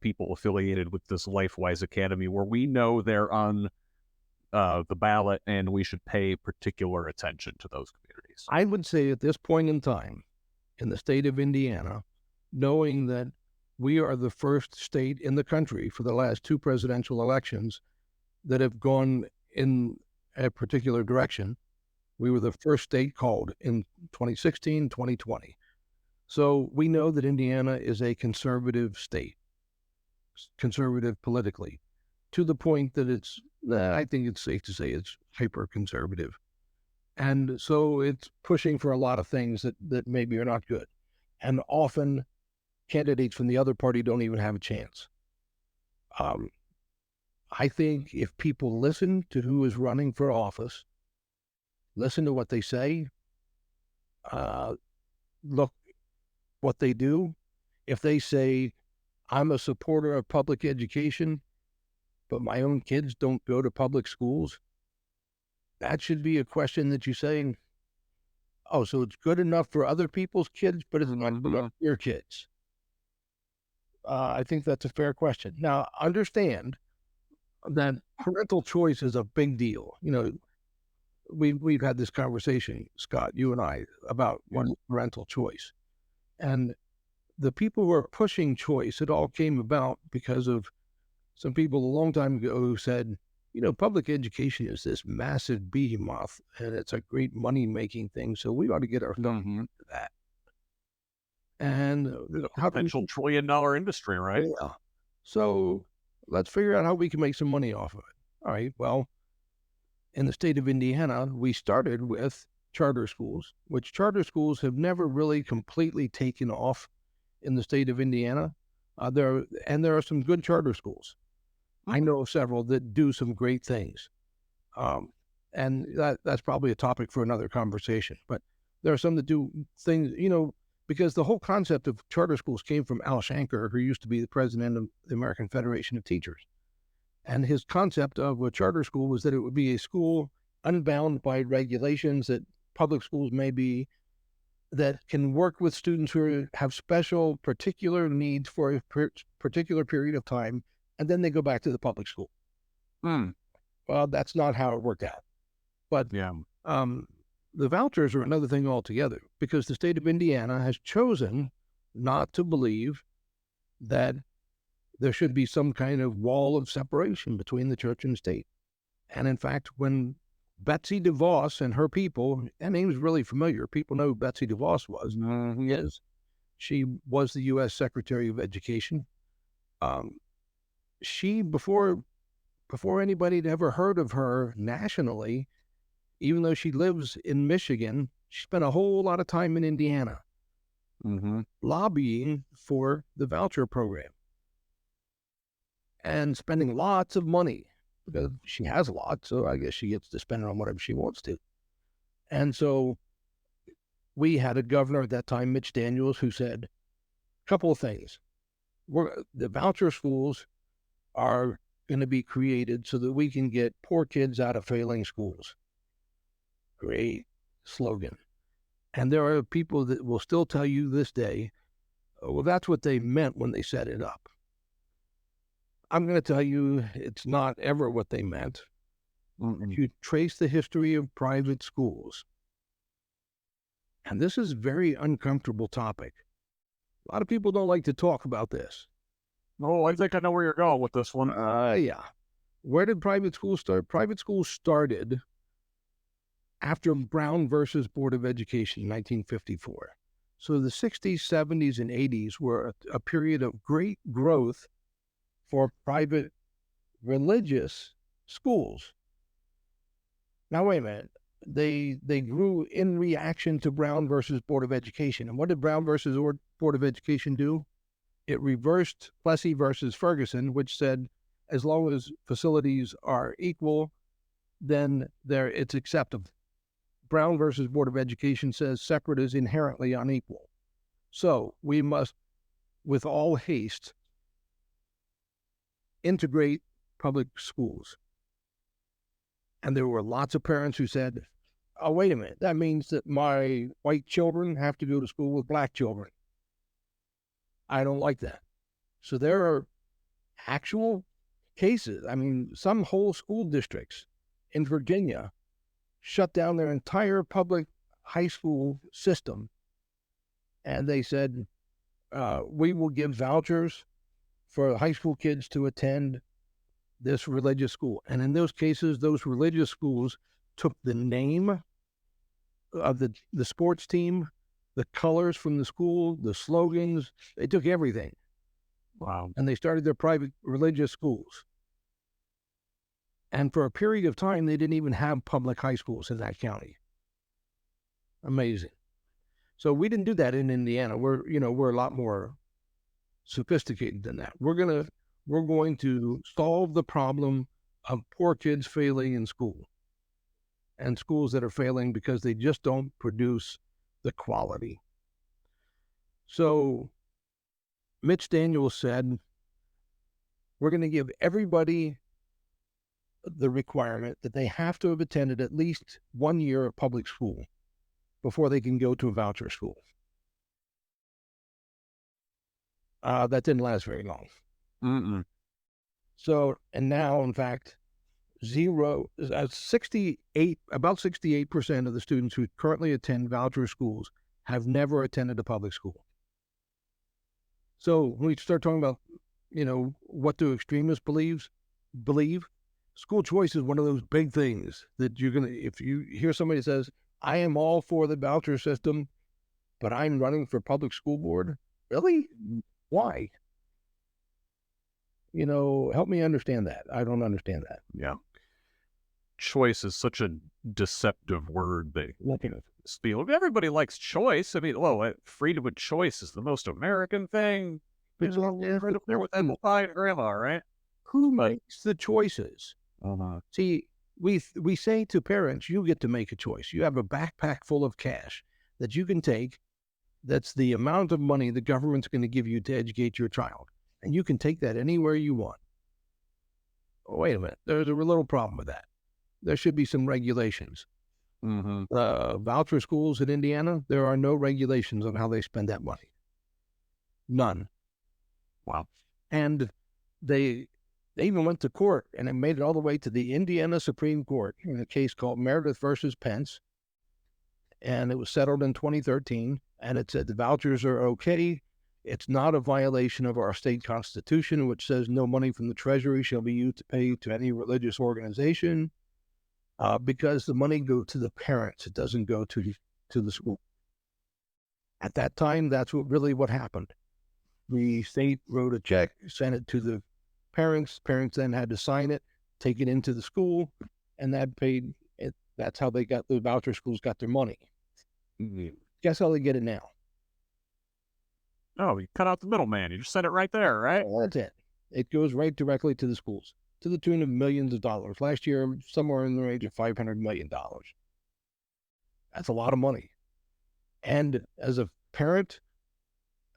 people affiliated with this LifeWise Academy where we know they're on the ballot and we should pay particular attention to those communities? I would say at this point in time, in the state of Indiana, knowing that we are the first state in the country for the last two presidential elections that have gone in a particular direction. We were the first state called in 2016, 2020. So we know that Indiana is a conservative state, conservative politically, to the point that I think it's safe to say it's hyper-conservative. And so it's pushing for a lot of things that maybe are not good. And often candidates from the other party don't even have a chance. I think if people listen to who is running for office, listen to what they say, look what they do. If they say, I'm a supporter of public education, but my own kids don't go to public schools, that should be a question that you say, oh, so it's good enough for other people's kids, but it's not good enough for your kids. I think that's a fair question. Now, understand that parental choice is a big deal. We've had this conversation, Scott, you and I, about what is parental choice. And the people who are pushing choice, it all came about because of some people a long time ago who said, public education is this massive behemoth and it's a great money-making thing, so we ought to get our thumb into that. And potential $1 trillion industry, right? Yeah. So let's figure out how we can make some money off of it. All right. Well, in the state of Indiana, we started with charter schools, which charter schools have never really completely taken off in the state of Indiana. There are some good charter schools. I know several that do some great things. And that's probably a topic for another conversation. But there are some that do things, because the whole concept of charter schools came from Al Shanker, who used to be the president of the American Federation of Teachers. And his concept of a charter school was that it would be a school unbound by regulations that public schools may be, that can work with students who have special particular needs for a particular period of time, and then they go back to the public school. Well, that's not how it worked out. But yeah. The vouchers are another thing altogether, because the state of Indiana has chosen not to believe that there should be some kind of wall of separation between the church and state. And in fact, when Betsy DeVos and her people, that name's really familiar. People know who Betsy DeVos was. Yes. She was the U.S. Secretary of Education. She, before anybody had ever heard of her nationally, even though she lives in Michigan, she spent a whole lot of time in Indiana lobbying for the voucher program and spending lots of money, because she has a lot, so I guess she gets to spend it on whatever she wants to. And so we had a governor at that time, Mitch Daniels, who said a couple of things. The voucher schools are going to be created so that we can get poor kids out of failing schools. Great slogan. And there are people that will still tell you this day, well, that's what they meant when they set it up. I'm going to tell you it's not ever what they meant. If you trace the history of private schools, and this is a very uncomfortable topic. A lot of people don't like to talk about this. Oh, I think I know where you're going with this one. Yeah. Where did private schools start? Private schools started after Brown versus Board of Education in 1954. So the 60s, 70s, and 80s were a period of great growth for private religious schools. Now, wait a minute. They grew in reaction to Brown versus Board of Education. And what did Brown versus Board of Education do? It reversed Plessy versus Ferguson, which said as long as facilities are equal, then it's acceptable. Brown versus Board of Education says separate is inherently unequal. So we must, with all haste, integrate public schools. And there were lots of parents who said, oh, wait a minute, that means that my white children have to go to school with black children. I don't like that. So there are actual cases. I mean, some whole school districts in Virginia shut down their entire public high school system. And they said, we will give vouchers for high school kids to attend this religious school. And in those cases, those religious schools took the name of the sports team, the colors from the school, the slogans. They took everything. Wow. And they started their private religious schools. And for a period of time, they didn't even have public high schools in that county. Amazing. So we didn't do that in Indiana. We're a lot more sophisticated than that. We're going to solve the problem of poor kids failing in school and schools that are failing because they just don't produce the quality. So Mitch Daniels said, we're going to give everybody the requirement that they have to have attended at least 1 year of public school before they can go to a voucher school. That didn't last very long. Mm-mm. So, and now, in fact, about 68% of the students who currently attend voucher schools have never attended a public school. So when we start talking about, what do extremists believe? School choice is one of those big things that if you hear somebody says, I am all for the voucher system, but I'm running for public school board. Really? Why? Help me understand that. I don't understand that. Yeah. Choice is such a deceptive word. Everybody likes choice. I mean, freedom of choice is the most American thing. It's right up there with that grandma, right? Who makes the choices? Uh-huh. See, we say to parents, you get to make a choice. You have a backpack full of cash that you can take. That's the amount of money the government's going to give you to educate your child. And you can take that anywhere you want. Oh, wait a minute. There's a little problem with that. There should be some regulations. Mm-hmm. Voucher schools in Indiana, there are no regulations on how they spend that money. None. Wow. And they even went to court, and it made it all the way to the Indiana Supreme Court in a case called Meredith versus Pence. And it was settled in 2013, and it said the vouchers are okay. It's not a violation of our state constitution, which says no money from the Treasury shall be used to pay to any religious organization, because the money goes to the parents. It doesn't go to the school. At that time, that's what happened. The state wrote a check, sent it to the parents. Parents then had to sign it, take it into the school, and that paid it. That's how the voucher schools got their money. Mm-hmm. Guess how they get it now? Oh, you cut out the middleman. You just send it right there, right? Well, that's it. It goes right directly to the schools, to the tune of millions of dollars. Last year, somewhere in the range of $500 million. That's a lot of money. And as a parent,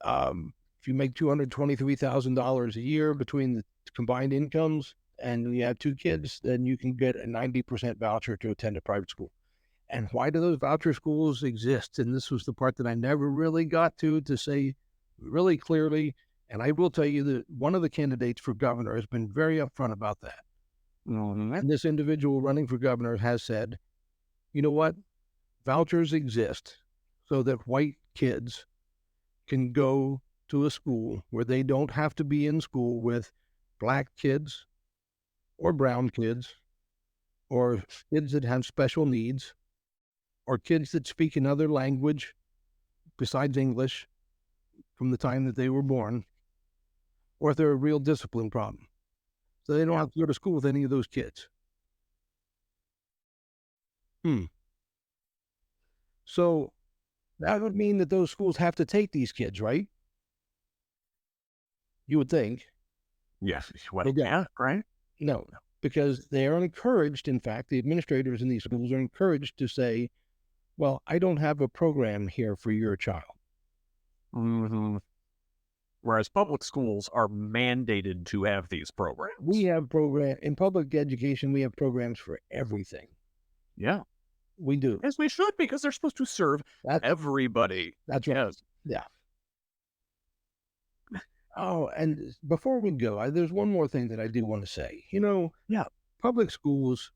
if you make $223,000 a year between the combined incomes and you have 2 kids, then you can get a 90% voucher to attend a private school. And why do those voucher schools exist? And this was the part that I never really got to say really clearly. And I will tell you that one of the candidates for governor has been very upfront about that. Mm-hmm. And this individual running for governor has said, you know what? Vouchers exist so that white kids can go to a school where they don't have to be in school with black kids or brown kids or kids that have special needs or kids that speak another language besides English from the time that they were born, or if they're a real discipline problem. So they don't have to go to school with any of those kids. So that would mean that those schools have to take these kids, right? You would think. Yes. Yeah, right? No, because they are encouraged, in fact, the administrators in these schools are encouraged to say, well, I don't have a program here for your child. Mm-hmm. Whereas public schools are mandated to have these programs. We have in public education, we have programs for everything. Yeah. We do. As we should, because they're supposed to serve everybody. That's right. Yes. Yeah. Oh, and before we go, there's one more thing that I do want to say. Yeah. Public schools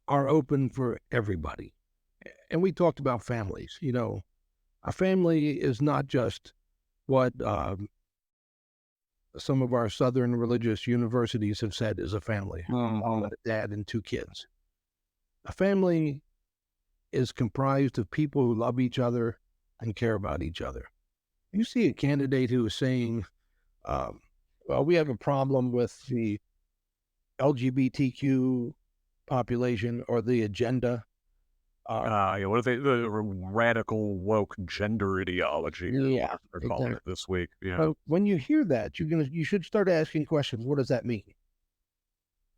are open for everybody. And we talked about families. A family is not just what some of our Southern religious universities have said is a family. A dad and 2 kids. A family is comprised of people who love each other and care about each other. You see a candidate who is saying, well, we have a problem with the LGBTQ population or the agenda. What are they? The radical woke gender ideology. Yeah, they're calling it this week. Yeah. But when you hear that, you should start asking questions. What does that mean?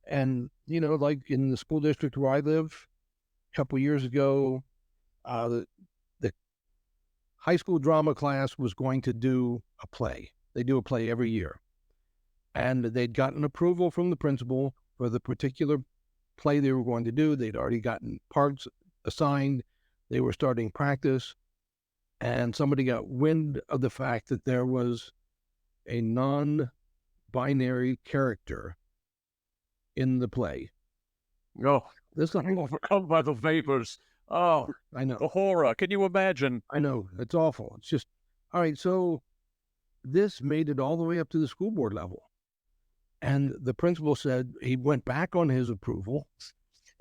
And like in the school district where I live, a couple of years ago, the high school drama class was going to do a play. They do a play every year, and they'd gotten approval from the principal for the particular play they were going to do. They'd already gotten parts assigned. They were starting practice, and somebody got wind of the fact that there was a non-binary character in the play. Oh, this I'm overcome by the vapors. Oh, I know. The horror. Can you imagine? I know. It's awful. It's just, all right, so this made it all the way up to the school board level. And the principal said he went back on his approval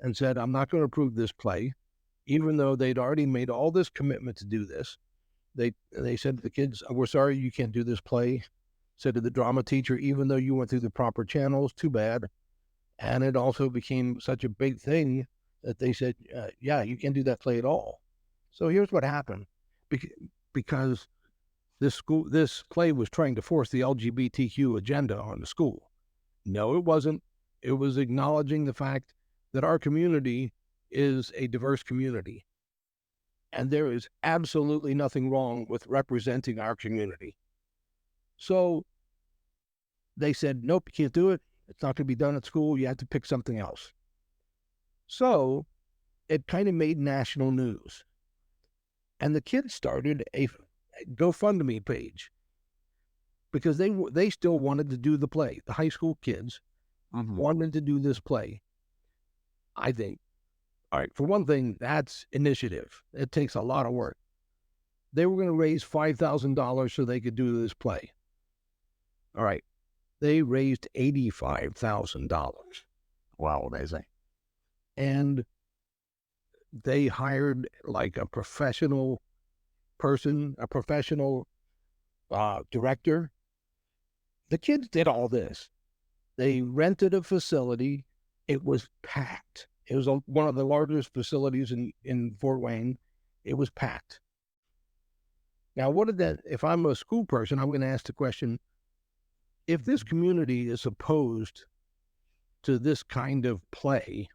and said, I'm not going to approve this play, even though they'd already made all this commitment to do this. They said to the kids, we're sorry you can't do this play. Said to the drama teacher, even though you went through the proper channels, too bad. And it also became such a big thing that they said, yeah, you can't do that play at all. So here's what happened. Because this play was trying to force the LGBTQ agenda on the school. No, it wasn't. It was acknowledging the fact that our community is a diverse community. And there is absolutely nothing wrong with representing our community. So they said, nope, you can't do it. It's not going to be done at school. You have to pick something else. So it kind of made national news. And the kids started a GoFundMe page because they still wanted to do the play. The high school kids wanted to do this play. I think, all right, for one thing, that's initiative. It takes a lot of work. They were going to raise $5,000 so they could do this play. All right. They raised $85,000. Wow, amazing. And they hired like a professional person, a professional director. The kids did all this. They rented a facility. It was packed. It was one of the largest facilities in Fort Wayne. It was packed. Now, if I'm a school person, I'm going to ask the question, if this community is opposed to this kind of play,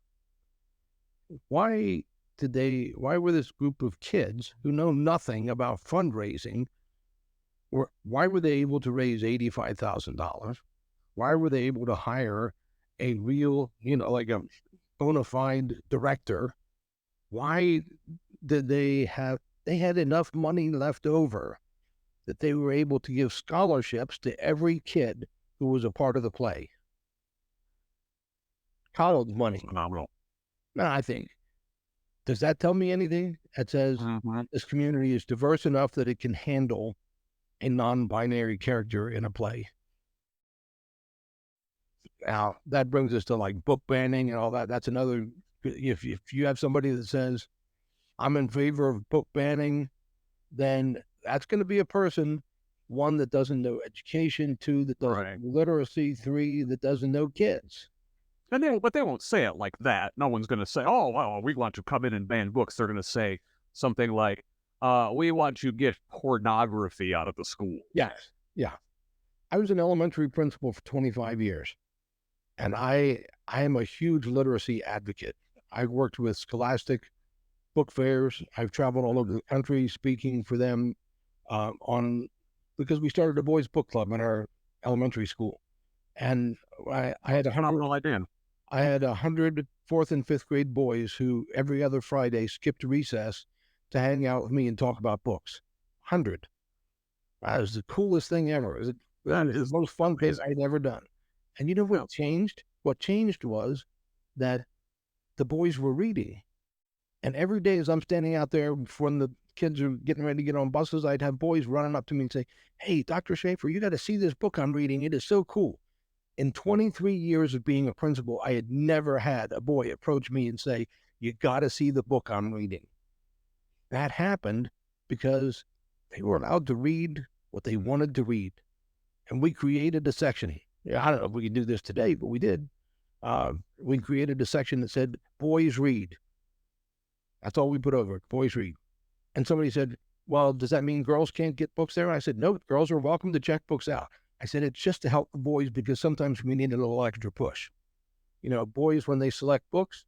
why were this group of kids who know nothing about fundraising, why were they able to raise $85,000? Why were they able to hire a real, like a bona fide director? Why did they had enough money left over that they were able to give scholarships to every kid who was a part of the play? College money. Phenomenal. No, I think. Does that tell me anything? It says this community is diverse enough that it can handle a non-binary character in a play. Now, that brings us to like book banning and all that. That's another, if you have somebody that says, I'm in favor of book banning, then that's going to be a person, one, that doesn't know education, two, that doesn't know literacy, three, that doesn't know kids. But they won't say it like that. No one's going to say, oh, well, we want to come in and ban books. They're going to say something like, we want to get pornography out of the school. Yes. Yeah. I was an elementary principal for 25 years, and I am a huge literacy advocate. I worked with Scholastic book fairs. I've traveled all over the country speaking for them because we started a boys' book club in our elementary school. And I had Phenomenal idea. I had 100 fourth and fifth grade boys who every other Friday skipped recess to hang out with me and talk about books. 100. That was the coolest thing ever. That is the most fun thing I'd ever done. And you know what changed? What changed was that the boys were reading. And every day as I'm standing out there when the kids are getting ready to get on buses, I'd have boys running up to me and say, "Hey, Dr. Shaffer, you got to see this book I'm reading. It is so cool." In 23 years of being a principal, I had never had a boy approach me and say, "You got to see the book I'm reading." That happened because they were allowed to read what they wanted to read. And we created a section. I don't know if we can do this today, but we did. We created a section that said, "Boys read." That's all we put over it, "Boys read." And somebody said, "Well, does that mean girls can't get books there?" I said, "No, girls are welcome to check books out." I said, "It's just to help the boys because sometimes we need a little extra push." You know, boys, when they select books,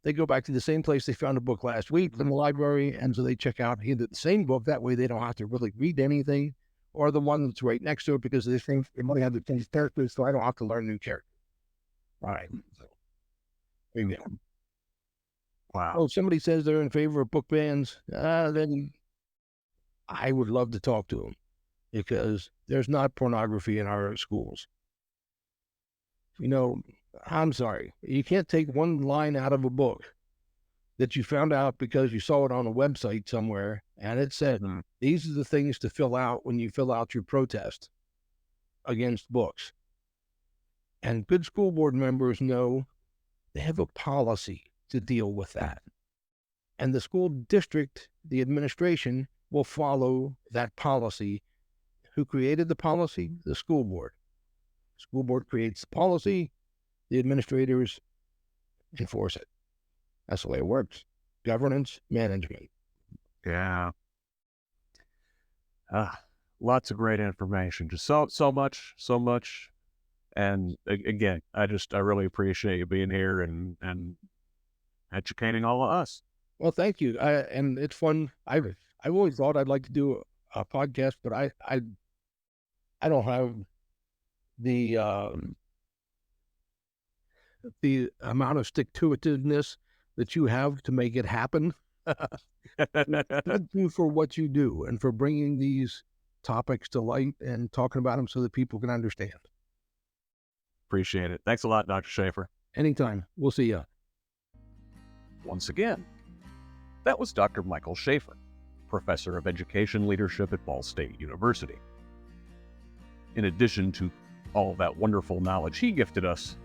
they go back to the same place they found a book last week in the library, and so they check out either the same book. That way they don't have to really read anything, or the one that's right next to it because they think they might have the same characters, so I don't have to learn new characters. All right. So, there you go. Wow. Oh, if somebody says they're in favor of book bans, then I would love to talk to them because there's not pornography in our schools. You know, I'm sorry. You can't take one line out of a book that you found out because you saw it on a website somewhere and it said, these are the things to fill out when you fill out your protest against books. And good school board members know they have a policy to deal with that. And the school district, the administration, will follow that policy. Who created the policy? The school board. School board creates the policy, the administrators enforce it. That's the way it works. Governance, management. Yeah. Lots of great information. Just so much. And again, I really appreciate you being here and educating all of us. Well, thank you. And it's fun. I've always thought I'd like to do a podcast, but I don't have the amount of stick-to-itiveness that you have to make it happen. Thank you for what you do and for bringing these topics to light and talking about them so that people can understand. Appreciate it. Thanks a lot, Dr. Shaffer. Anytime. We'll see you. Once again, that was Dr. Michael Shaffer, Professor of Education Leadership at Ball State University. In addition to all that wonderful knowledge he gifted us,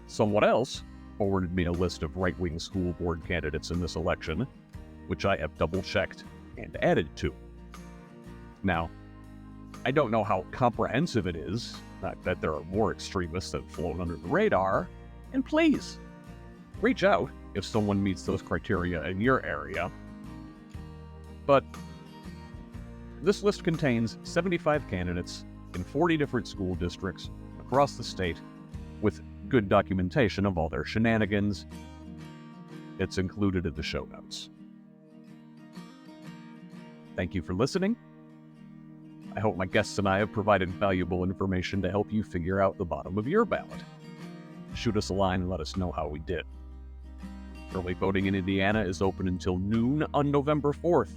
someone else forwarded me a list of right-wing school board candidates in this election, which I have double-checked and added to. Now, I don't know how comprehensive it is, not that there are more extremists that have flown under the radar, and please, reach out if someone meets those criteria in your area. But this list contains 75 candidates in 40 different school districts across the state with good documentation of all their shenanigans. It's included in the show notes. Thank you for listening. I hope my guests and I have provided valuable information to help you figure out the bottom of your ballot. Shoot us a line and let us know how we did. Early voting in Indiana is open until noon on November 4th.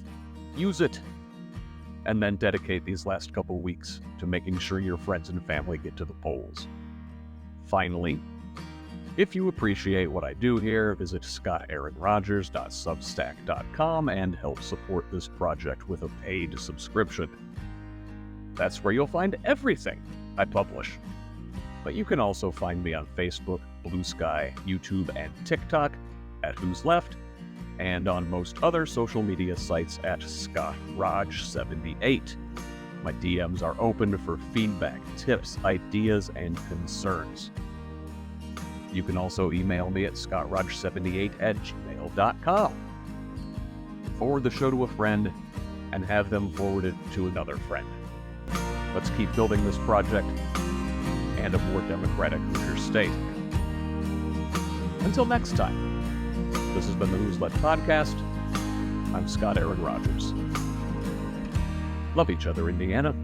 Use it. And then dedicate these last couple weeks to making sure your friends and family get to the polls. Finally, if you appreciate what I do here, visit scottaaronrogers.substack.com and help support this project with a paid subscription. That's where you'll find everything I publish. But you can also find me on Facebook, Blue Sky, YouTube, and TikTok at HoosLeft, and on most other social media sites at ScottRog78. My DMs are open for feedback, tips, ideas, and concerns. You can also email me at scottrog78@gmail.com. Forward the show to a friend and have them forwarded to another friend. Let's keep building this project and a more democratic Hoosier state. Until next time, This has been the HoosLeft podcast. I'm Scott Aaron Rogers. Love each other, Indiana.